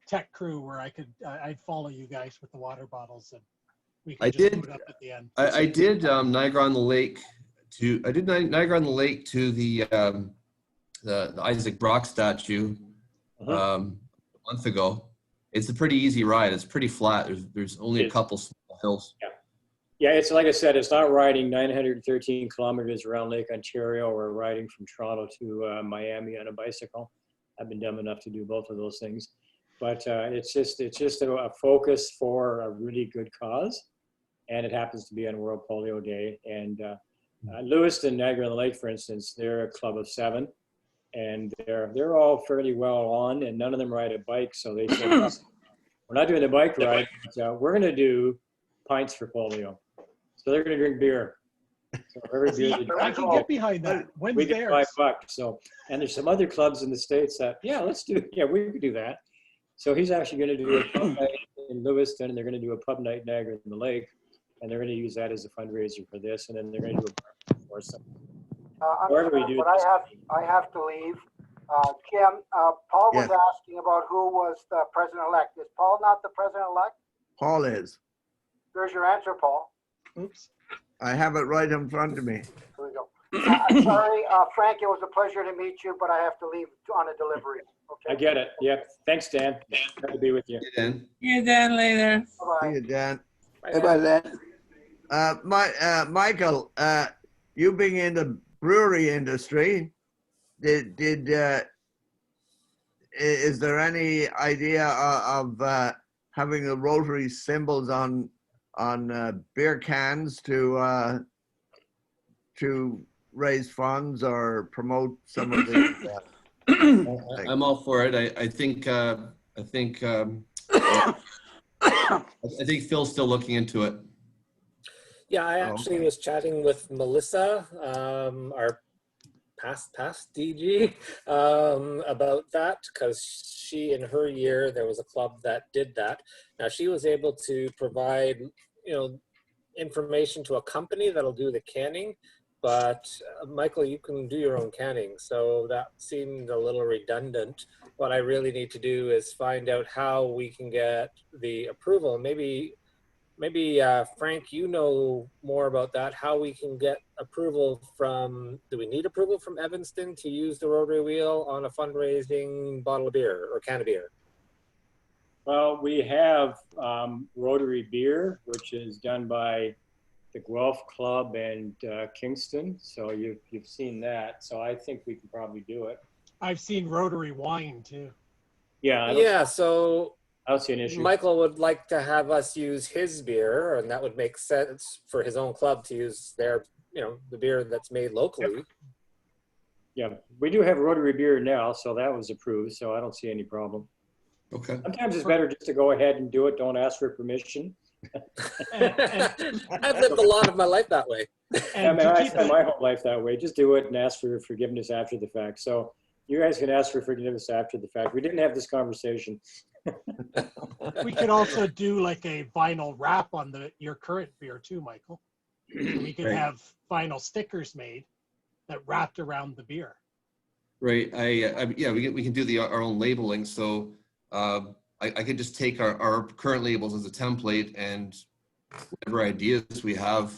tech crew, where I'd follow you guys with the water bottles, and we can just load up at the end. I did Niagara on the Lake to the Isaac Brock statue a month ago. It's a pretty easy ride. It's pretty flat. There's only a couple small hills. Yeah, it's like I said, it's not riding 913 kilometers around Lake Ontario or riding from Toronto to Miami on a bicycle. I've been dumb enough to do both of those things. But it's just a focus for a really good cause. And it happens to be on World Polio Day. And Lewiston, Niagara on the Lake, for instance, they're a club of 7. And they're all fairly well on, and none of them ride a bike. So they said, we're not doing the bike ride, but we're going to do pints for polio. So they're going to drink beer. So every beer I can get behind that. When's we get theirs? $5. So, and there's some other clubs in the States that, we could do that. So he's actually going to do a pub night in Lewiston, and they're going to do a pub night in Niagara on the Lake. and they're going to use that as a fundraiser for this, and then they're going to do a for some. I'm However we sorry, do but this. I have to leave. Kim, Paul was Yes. asking about who was the president-elect. Is Paul not the president-elect? Paul is. There's your answer, Paul. Oops. I have it right in front of me. Here we go. I'm sorry, Frank, it was a pleasure to meet you, but I have to leave on a delivery. I Okay. get it. Yep. Thanks, Dan. Glad to be with you. Dan. See you then later. See Bye-bye. you, Dan. Bye-bye then. Michael, you being in the brewery industry, is there any idea of having the Rotary symbols on beer cans to raise funds or promote some of the? I'm all for it. I think Phil's still looking into it. Yeah, I Oh, actually okay. was chatting with Melissa, our past DG, about that, because she, in her year, there was a club that did that. Now she was able to provide, information to a company that'll do the canning, but Michael, you can do your own canning, so that seemed a little redundant. What I really need to do is find out how we can get the approval. Maybe Frank, you know more about that, how we can get approval from, do we need approval from Evanston to use the Rotary Wheel on a fundraising bottle of beer or can of beer? Well, we have Rotary Beer, which is done by the Guelph Club and Kingston. So you've seen that. So I think we can probably do it. I've seen Rotary wine too. Yeah. So I don't see an issue. Michael would like to have us use his beer, and that would make sense for his own club to use their, the beer that's made locally. Yeah, we do have Rotary Beer now, so that was approved. So I don't see any problem. Okay. Sometimes it's better just to go ahead and do it. Don't ask for permission. I've lived a lot of my life that way. I mean, I spent my whole life that way. Just do it and ask for forgiveness after the fact. So you guys can ask for forgiveness after the fact. We didn't have this conversation. We could also do like a vinyl wrap on your current beer too, Michael. We could have vinyl stickers made that wrapped around the beer. Right. Yeah, we can do our own labeling. So I could just take our current labels as a template, and whatever ideas we have,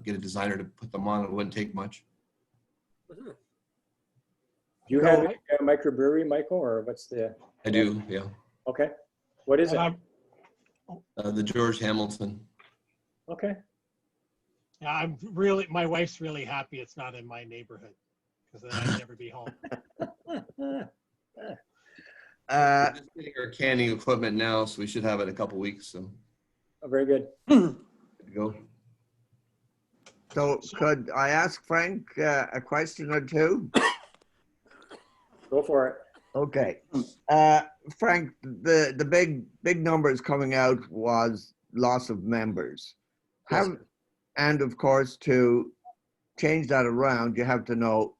get a designer to put them on. It wouldn't take much. Mm-hmm. Do you have a microbrewery, Michael, or what's the? I do, yeah. Okay. What is it? The George Hamilton. Okay. Yeah, my wife's really happy it's not in my neighborhood, because then I'd never be home. We're just getting our canning equipment now, so we should have it in a couple weeks. So. Oh, very good. Good to go. So could I ask Frank a question or two? Go for it. Okay. Frank, the big numbers coming out was loss of members. Yes. And of course, to change that around, you have to know,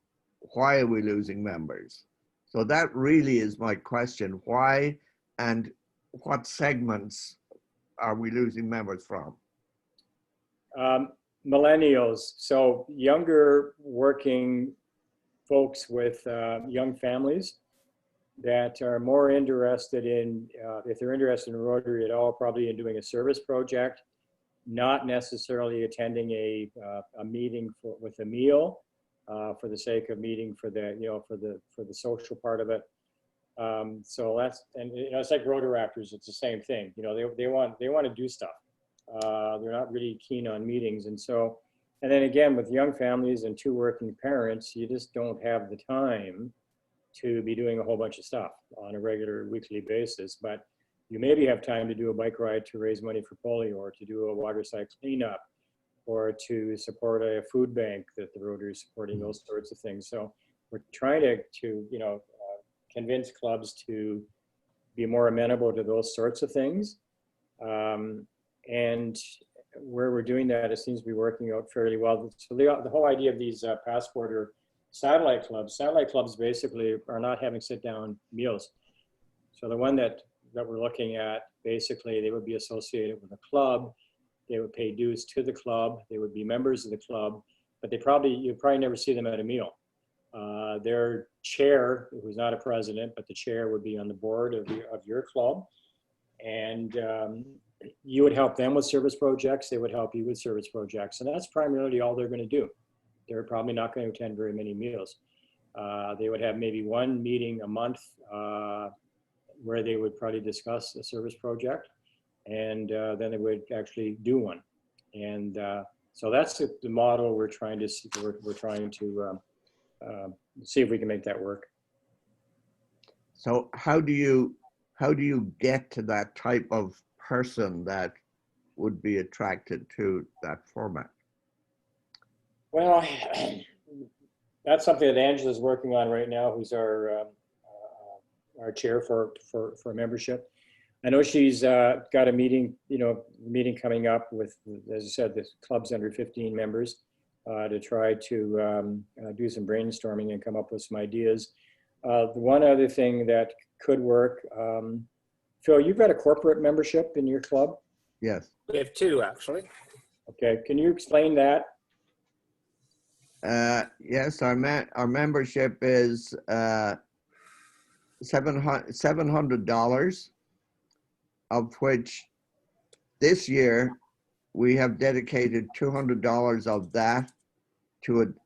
why are we losing members? So that really is my question. Why and what segments are we losing members from? Millennials, so younger working folks with young families that are more interested in, if they're interested in Rotary at all, probably in doing a service project, not necessarily attending a meeting with a meal for the sake of meeting for the, for the social part of it. So that's, and it's like Rotaractors, it's the same thing. They want to do stuff. They're not really keen on meetings. And so, and then again, with young families and two working parents, you just don't have the time to be doing a whole bunch of stuff on a regular weekly basis. But you maybe have time to do a bike ride to raise money for polio, or to do a water side cleanup, or to support a food bank that the Rotary is supporting, those sorts of things. So we're trying to convince clubs to be more amenable to those sorts of things. And where we're doing that, it seems to be working out fairly well. So the whole idea of these passport or satellite clubs basically are not having sit-down meals. So the one that we're looking at, basically they would be associated with a club, They would pay dues to the club. They would be members of the club, but you'd probably never see them at a meal. Their chair, who's not a president, but the chair would be on the board of your club. And you would help them with service projects. They would help you with service projects. And that's primarily all they're going to do. They're probably not going to attend very many meals. They would have maybe one meeting a month where they would probably discuss a service project. And then they would actually do one. And so that's the model we're trying to see. We're trying to see if we can make that work. So how do you get to that type of person that would be attracted to that format? Well, that's something that Angela's working on right now, who's our chair for membership. I know she's got a meeting coming up with, as I said, the club's under 15 members to try to do some brainstorming and come up with some ideas. The one other thing that could work, Phil, you've got a corporate membership in your club? Yes. We have two, actually. Okay, can you explain that? Yes, our membership is $700, of which this year we have dedicated $200 of that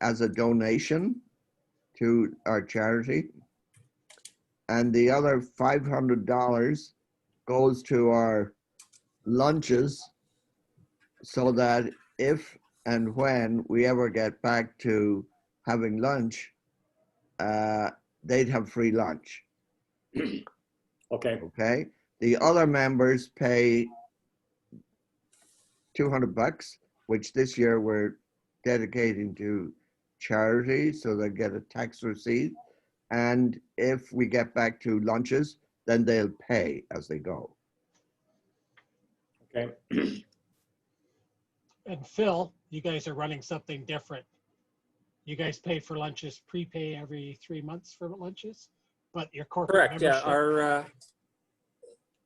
as a donation to our charity, and the other $500 goes to our lunches, so that if and when we ever get back to having lunch, they'd have free lunch. Okay. Okay. The other members pay $200, which this year we're dedicating to charity, so they get a tax receipt. And if we get back to lunches, then they'll pay as they go. Okay. And Phil, you guys are running something different. You guys pay for lunches, prepay every 3 months for lunches, but your corporate Correct. membership. Yeah. Our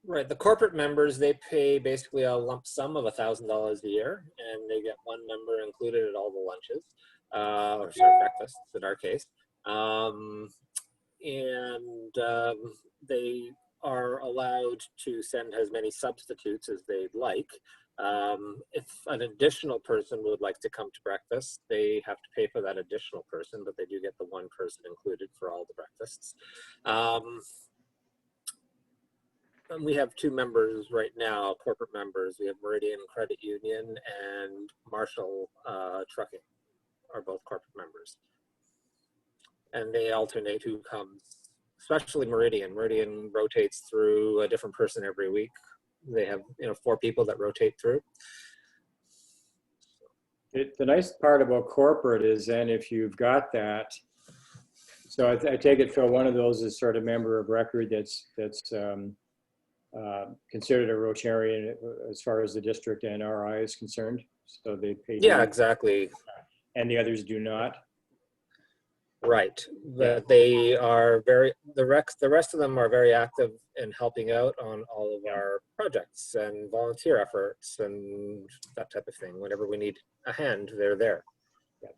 right. The corporate members, they pay basically a lump sum of $1,000 a year, and they get one member included at all the lunches, or sorry, breakfasts in our case. They are allowed to send as many substitutes as they'd like. If an additional person would like to come to breakfast, they have to pay for that additional person, but they do get the one person included for all the breakfasts. And we have two members right now, corporate members. We have Meridian Credit Union and Marshall Trucking are both corporate members. And they alternate who comes, especially Meridian. Meridian rotates through a different person every week. They have 4 people that rotate through. The nice part about corporate is then if you've got that, so I take it, Phil, one of those is sort of member of record that's considered a Rotarian as far as the district and RI is concerned. So they pay. Yeah, exactly. And the others do not. Right. They are the rest of them are very active in helping out on all of our projects and volunteer efforts and that type of thing. Whenever we need a hand, they're there.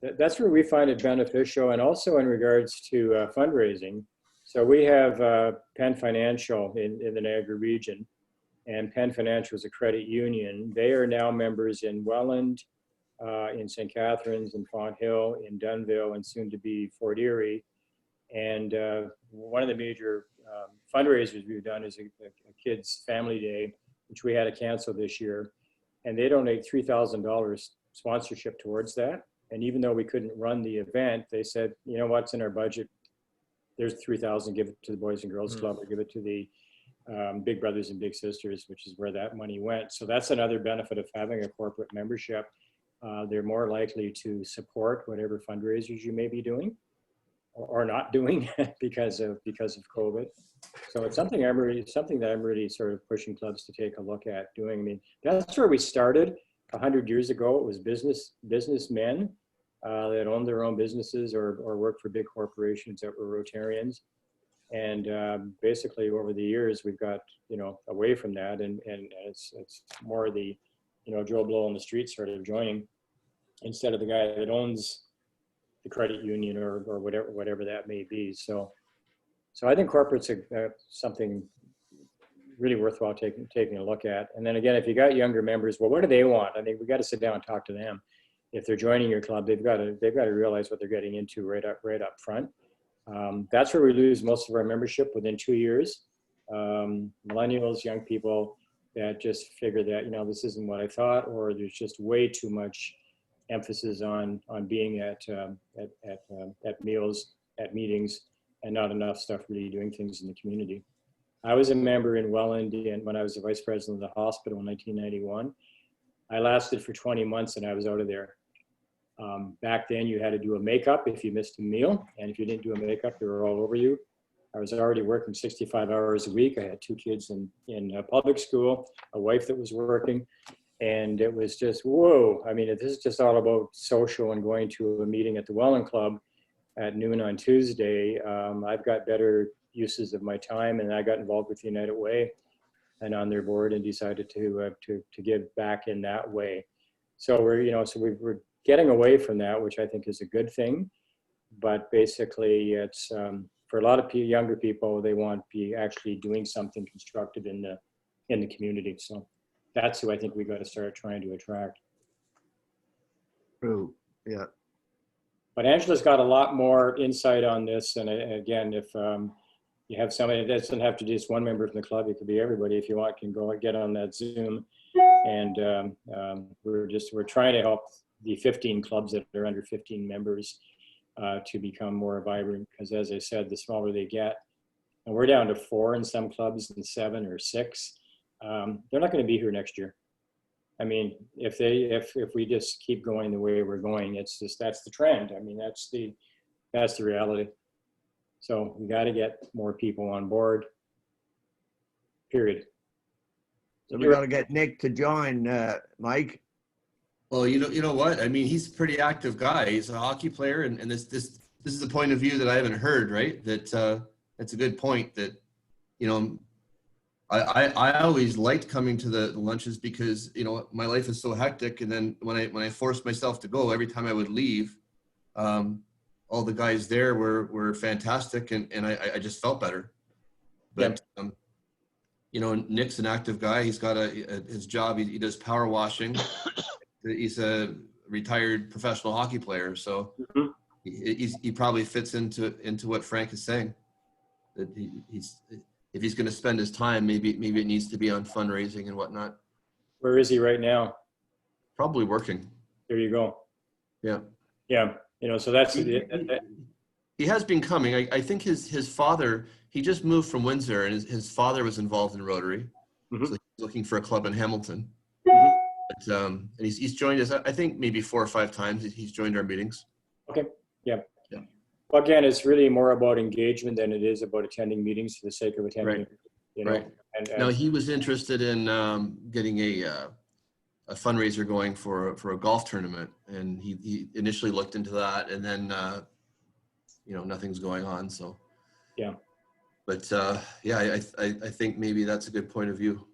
Yeah, that's where we find it beneficial, and also in regards to fundraising. So we have Penn Financial in the Niagara region, and Penn Financial is a credit union. They are now members in Welland, in St. Catharines, in Fonthill, in Dunnville, and soon to be Fort Erie. And one of the major fundraisers we've done is a kids' family day, which we had to cancel this year. And they donate $3,000 sponsorship towards that. And even though we couldn't run the event, they said, you know what's in our budget? There's $3,000, give it to the Boys and Girls Club, or give it to the Big Brothers and Big Sisters, which is where that money went. So that's another benefit of having a corporate membership. They're more likely to support whatever fundraisers you may be doing or not doing because of COVID. So it's something that I'm really sort of pushing clubs to take a look at doing. I mean, that's where we started 100 years ago. It was businessmen that owned their own businesses or worked for big corporations that were Rotarians. And basically over the years, we've got, away from that, and it's more the Joe Blow on the street sort of joining instead of the guy that owns the credit union or whatever that may be. So I think corporate's something really worthwhile taking a look at. And then again, if you got younger members, well, what do they want? I mean, we got to sit down and talk to them. If they're joining your club, they've got to realize what they're getting into right up front. That's where we lose most of our membership within 2 years. Millennials, young people that just figure that, this isn't what I thought, or there's just way too much emphasis on being at meals, at meetings, and not enough stuff really doing things in the community. I was a member in Welland when I was the vice president of the hospital in 1991. I lasted for 20 months and I was out of there. Back then you had to do a makeup if you missed a meal, and if you didn't do a makeup, they were all over you. I was already working 65 hours a week. I had 2 kids in public school, a wife that was working, and it was just, whoa. I mean, this is just all about social and going to a meeting at the Welland Club at noon on Tuesday. I've got better uses of my time, and I got involved with United Way and on their board and decided to give back in that way. So we're getting away from that, which I think is a good thing. But basically, it's for a lot of younger people, they want to be actually doing something constructive in the community. So that's who I think we got to start trying to attract. True. Yeah. But Angela's got a lot more insight on this. And again, if you have somebody, it doesn't have to be just one member from the club. It could be everybody. If you want, can go and get on that Zoom. And we're trying to help the 15 clubs that are under 15 members to become more vibrant. Because as I said, the smaller they get, and we're down to 4 in some clubs and 7 or 6, they're not going to be here next year. I mean, if we just keep going the way we're going, it's just, that's the trend. I mean, that's the reality. So we got to get more people on board, period. So we got to get Nick to join, Mike. Well, you know what? I mean, he's a pretty active guy. He's a hockey player, and this is a point of view that I haven't heard, right? That it's a good point that, I always liked coming to the lunches because, my life is so hectic. And then when I forced myself to go, every time I would leave, all the guys there were fantastic, and I just felt better. But, Nick's an active guy. He's got his job. He does power washing. He's a retired professional hockey player. So he probably fits into what Frank is saying. That if he's going to spend his time, maybe it needs to be on fundraising and whatnot. Where is he right now? Probably working. There you go. Yeah. Yeah. So that's he has been coming. I think his father, he just moved from Windsor, and his father was involved in Rotary. So he's looking for a club in Hamilton. But, and he's joined us, I think maybe 4 or 5 times he's joined our meetings. Okay. Yeah. Well, again, it's really more about engagement than it is about attending meetings for the sake of attending. Right. Right. And now he was interested in getting a fundraiser going for a golf tournament, and he initially looked into that, and then nothing's going on. So yeah. But I think maybe that's a good point of view.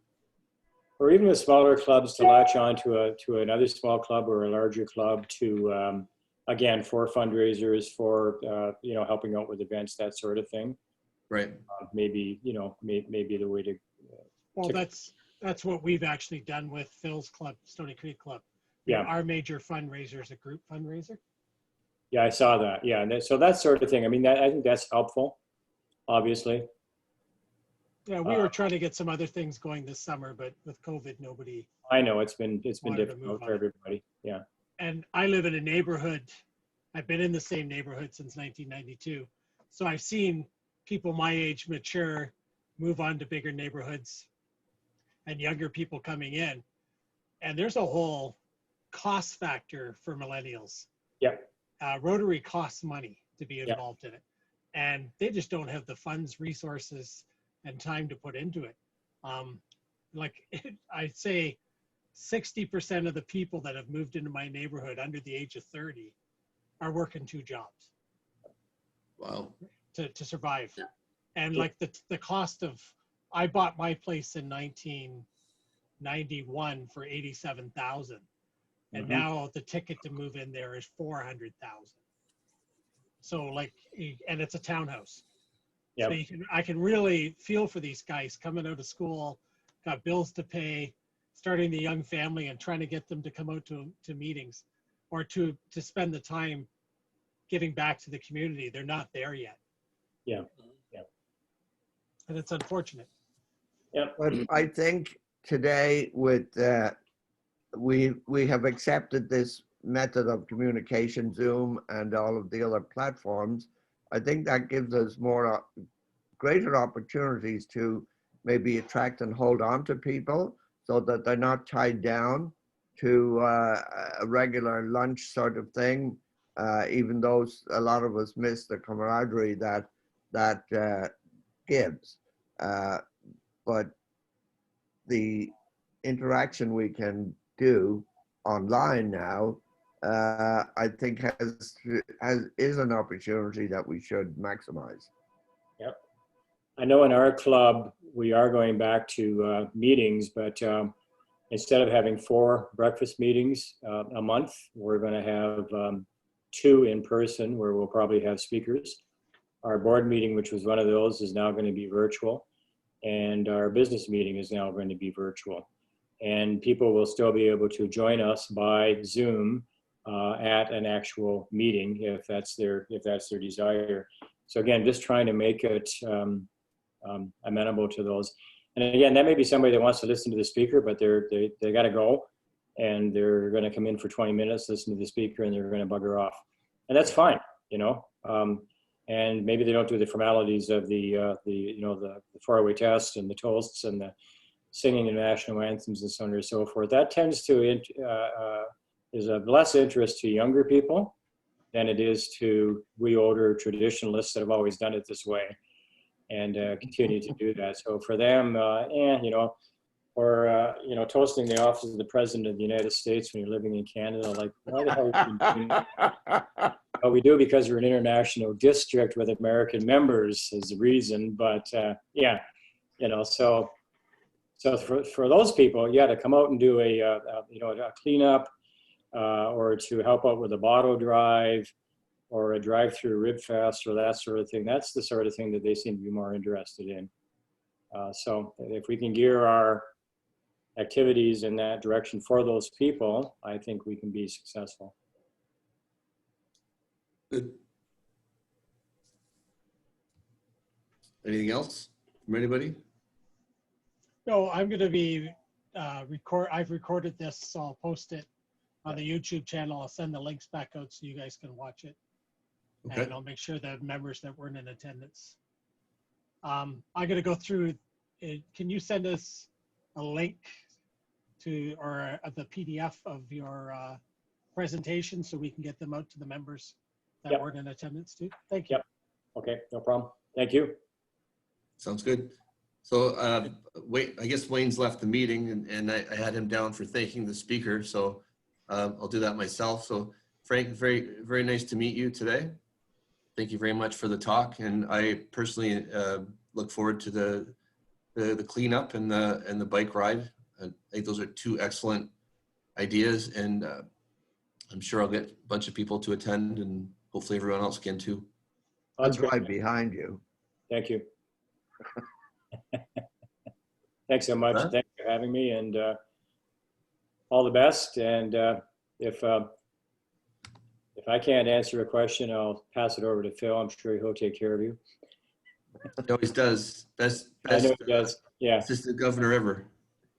Or even with smaller clubs to latch on to another small club or a larger club to again, for fundraisers, for helping out with events, that sort of thing. Right. Maybe maybe the way to. Well, that's what we've actually done with Phil's club, Stony Creek Club. Yeah. Our major fundraiser is a group fundraiser. Yeah, I saw that. Yeah, and so that sort of thing. I mean, I think that's helpful. Obviously. Yeah, we were trying to get some other things going this summer, but with COVID, nobody. I know it's been difficult for everybody. Yeah. And I live in a neighborhood. I've been in the same neighborhood since 1992, so I've seen people my age mature, move on to bigger neighborhoods, and younger people coming in. And there's a whole cost factor for millennials. Yeah. Rotary costs money to be involved in it, and they just don't have the funds, resources, and time to put into it. I'd say 60% of the people that have moved into my neighborhood under the age of 30 are working 2 jobs. Wow. To survive. And like the cost of, I bought my place in 91 for 87,000. And Mhm. now the ticket to move in there is 400,000. So like, and it's a townhouse. So Yep. I can really feel for these guys coming out of school, got bills to pay, starting the young family and trying to get them to come out to meetings or to spend the time giving back to the community. They're not there yet. Yeah. And it's unfortunate. Yep. But I think today with we have accepted this method of communication, Zoom and all of the other platforms. I think that gives us more greater opportunities to maybe attract and hold on to people so that they're not tied down to a regular lunch sort of thing. Even though a lot of us miss the camaraderie that gives. But the interaction we can do online now, I think is an opportunity that we should maximize. Yep. I know in our club, we are going back to meetings, but instead of having 4 breakfast meetings a month, we're going to have 2 in person where we'll probably have speakers. Our board meeting, which was one of those, is now going to be virtual. And our business meeting is now going to be virtual. And people will still be able to join us by Zoom at an actual meeting if that's their desire. So again, just trying to make it amenable to those. And again, that may be somebody that wants to listen to the speaker, but they got to go, and they're going to come in for 20 minutes, listen to the speaker, and they're going to bugger off, and that's fine, you know. And maybe they don't do the formalities of the 4-way test and the toasts and the singing the national anthems and so on and so forth. That tends to is of less interest to younger people than it is to we older traditionalists that have always done it this way and continue to do that. So for them, or toasting the office of the President of the United States when you're living in Canada, like, why the hell are you doing that? Well, we do because we're an international district with American members is the reason. But so for those people, to come out and do a cleanup or to help out with a bottle drive or a drive-through rib fest or that sort of thing. That's the sort of thing that they seem to be more interested in. So if we can gear our activities in that direction for those people, I think we can be successful. Good. Anything else from anybody? No, I'm going to be I've recorded this, so I'll post it on the YouTube channel. I'll send the links back out so you guys can watch it. Okay. And I'll make sure that members that weren't in attendance. I'm going to go through it. Can you send us a link to or the PDF of your presentation so we can get them out to the members that weren't in attendance too? Thank you. Yep. Okay, no problem. Thank you. Sounds good. So I guess Wayne's left the meeting, and I had him down for thanking the speaker. So I'll do that myself. So Frank, very, very nice to meet you today. Thank you very much for the talk. And I personally look forward to the cleanup and the bike ride. I think those are 2 excellent ideas, and I'm sure I'll get a bunch of people to attend, and hopefully everyone else can too. I'll drive behind you. Thank you. Thanks so much. Thanks for having me, and all the best. And if I can't answer a question, I'll pass it over to Phil. I'm sure he'll take care of you. He always does. Best I know he does. Yeah. Assistant governor ever.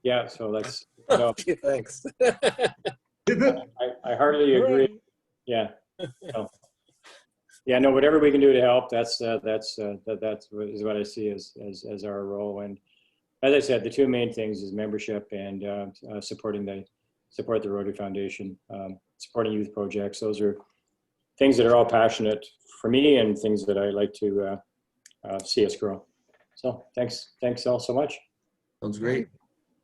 Yeah. So let's. Okay, thanks. I hardly agree. Yeah. So, yeah. No. Whatever we can do to help, that's what I see as our role. And as I said, the 2 main things is membership and support the Rotary Foundation, supporting youth projects. Those are things that are all passionate for me and things that I like to see us grow. So thanks all so much. Sounds great.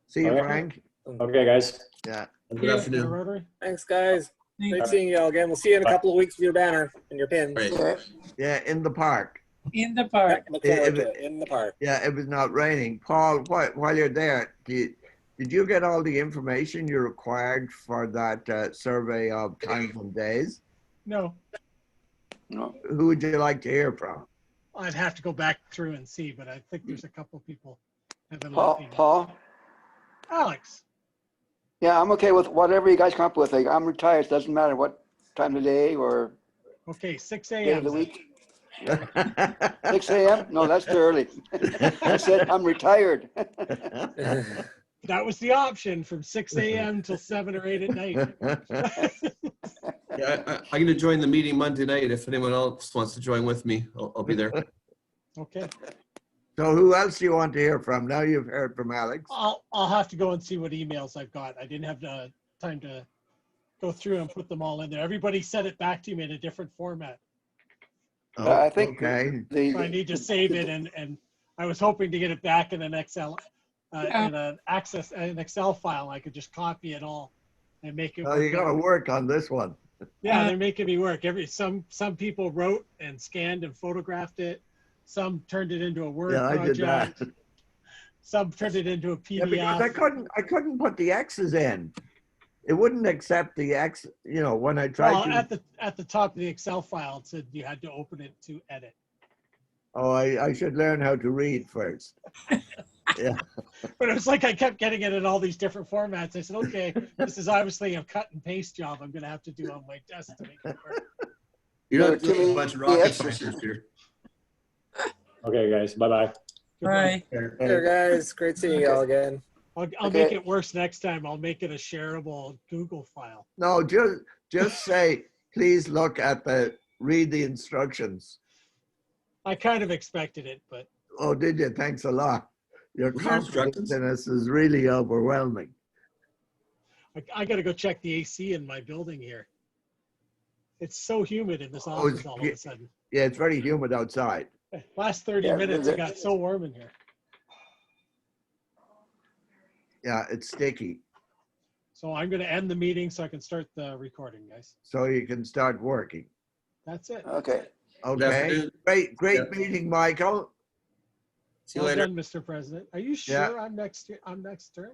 See you, Okay. Frank. Okay, guys. Yeah. Good afternoon. Rotary. Thanks, guys. Great seeing you all again. We'll see you in a couple of weeks with your banner and your pins. Right. Yeah, in the park. In the park. Look forward to it. In the park. Yeah, it was not raining. Paul, while you're there, Did you get all the information you required for that survey of times and days? No, No. Who would you like to hear from? I'd have to go back through and see, but I think there's a couple people haven't let Paul, me know. Paul? Alex, Yeah, I'm okay with whatever you guys come up with. Like, I'm retired. It doesn't matter what time of day or okay, 6 day of a.m. the week. 6 a.m.? No, that's too early. I said I'm retired. That was the option from 6 a.m. till 7 or 8 at night. Yeah, I'm going to join the meeting Monday night. If anyone else wants to join with me, I'll be there. Okay, So who else do you want to hear from? Now you've heard from Alex. I'll have to go and see what emails I've got. I didn't have time to go through and put them all in there. Everybody sent it back to me in a different format. Oh, I think okay. So I need to save it, and I was hoping to get it back in an Excel, in an Excel file. I could just copy it all and make it Oh, you work. got to out. work on this one. Yeah, they're making me work. Some people wrote and scanned and photographed it. Some turned it into a Word Yeah, I did project. that. Some turned it into a Yeah, because PDF. I couldn't put the X's in. It wouldn't accept the X, you know, when I tried Well, to. at the top of the Excel file, it said you had to open it to edit. Oh, I should learn how to read first. Yeah. But it was like I kept getting it in all these different formats. I said, okay, this is obviously a cut and paste job I'm going to have to do on my desk to make it work. You're not doing a bunch of rocket scientists here. Okay, guys, bye-bye. Right. Here, guys. Great seeing you all again. I'll make it worse next time. I'll make it a shareable Google file. No, just say, please read the instructions. I kind of expected it, but Oh, did you? Thanks a lot. Your What are your confidence instructions? in us is really overwhelming. I got to go check the AC in my building here. It's so humid in this Oh, office all of a sudden. Yeah, it's very humid outside. Last 30 minutes, it got so warm in here. Yeah, it's sticky. So I'm going to end the meeting so I can start the recording, guys. So you can start working. That's it. Okay. Okay. Great meeting, Michael. See you Well later. done, Mr. President. Are you Yeah. sure I'm next turn?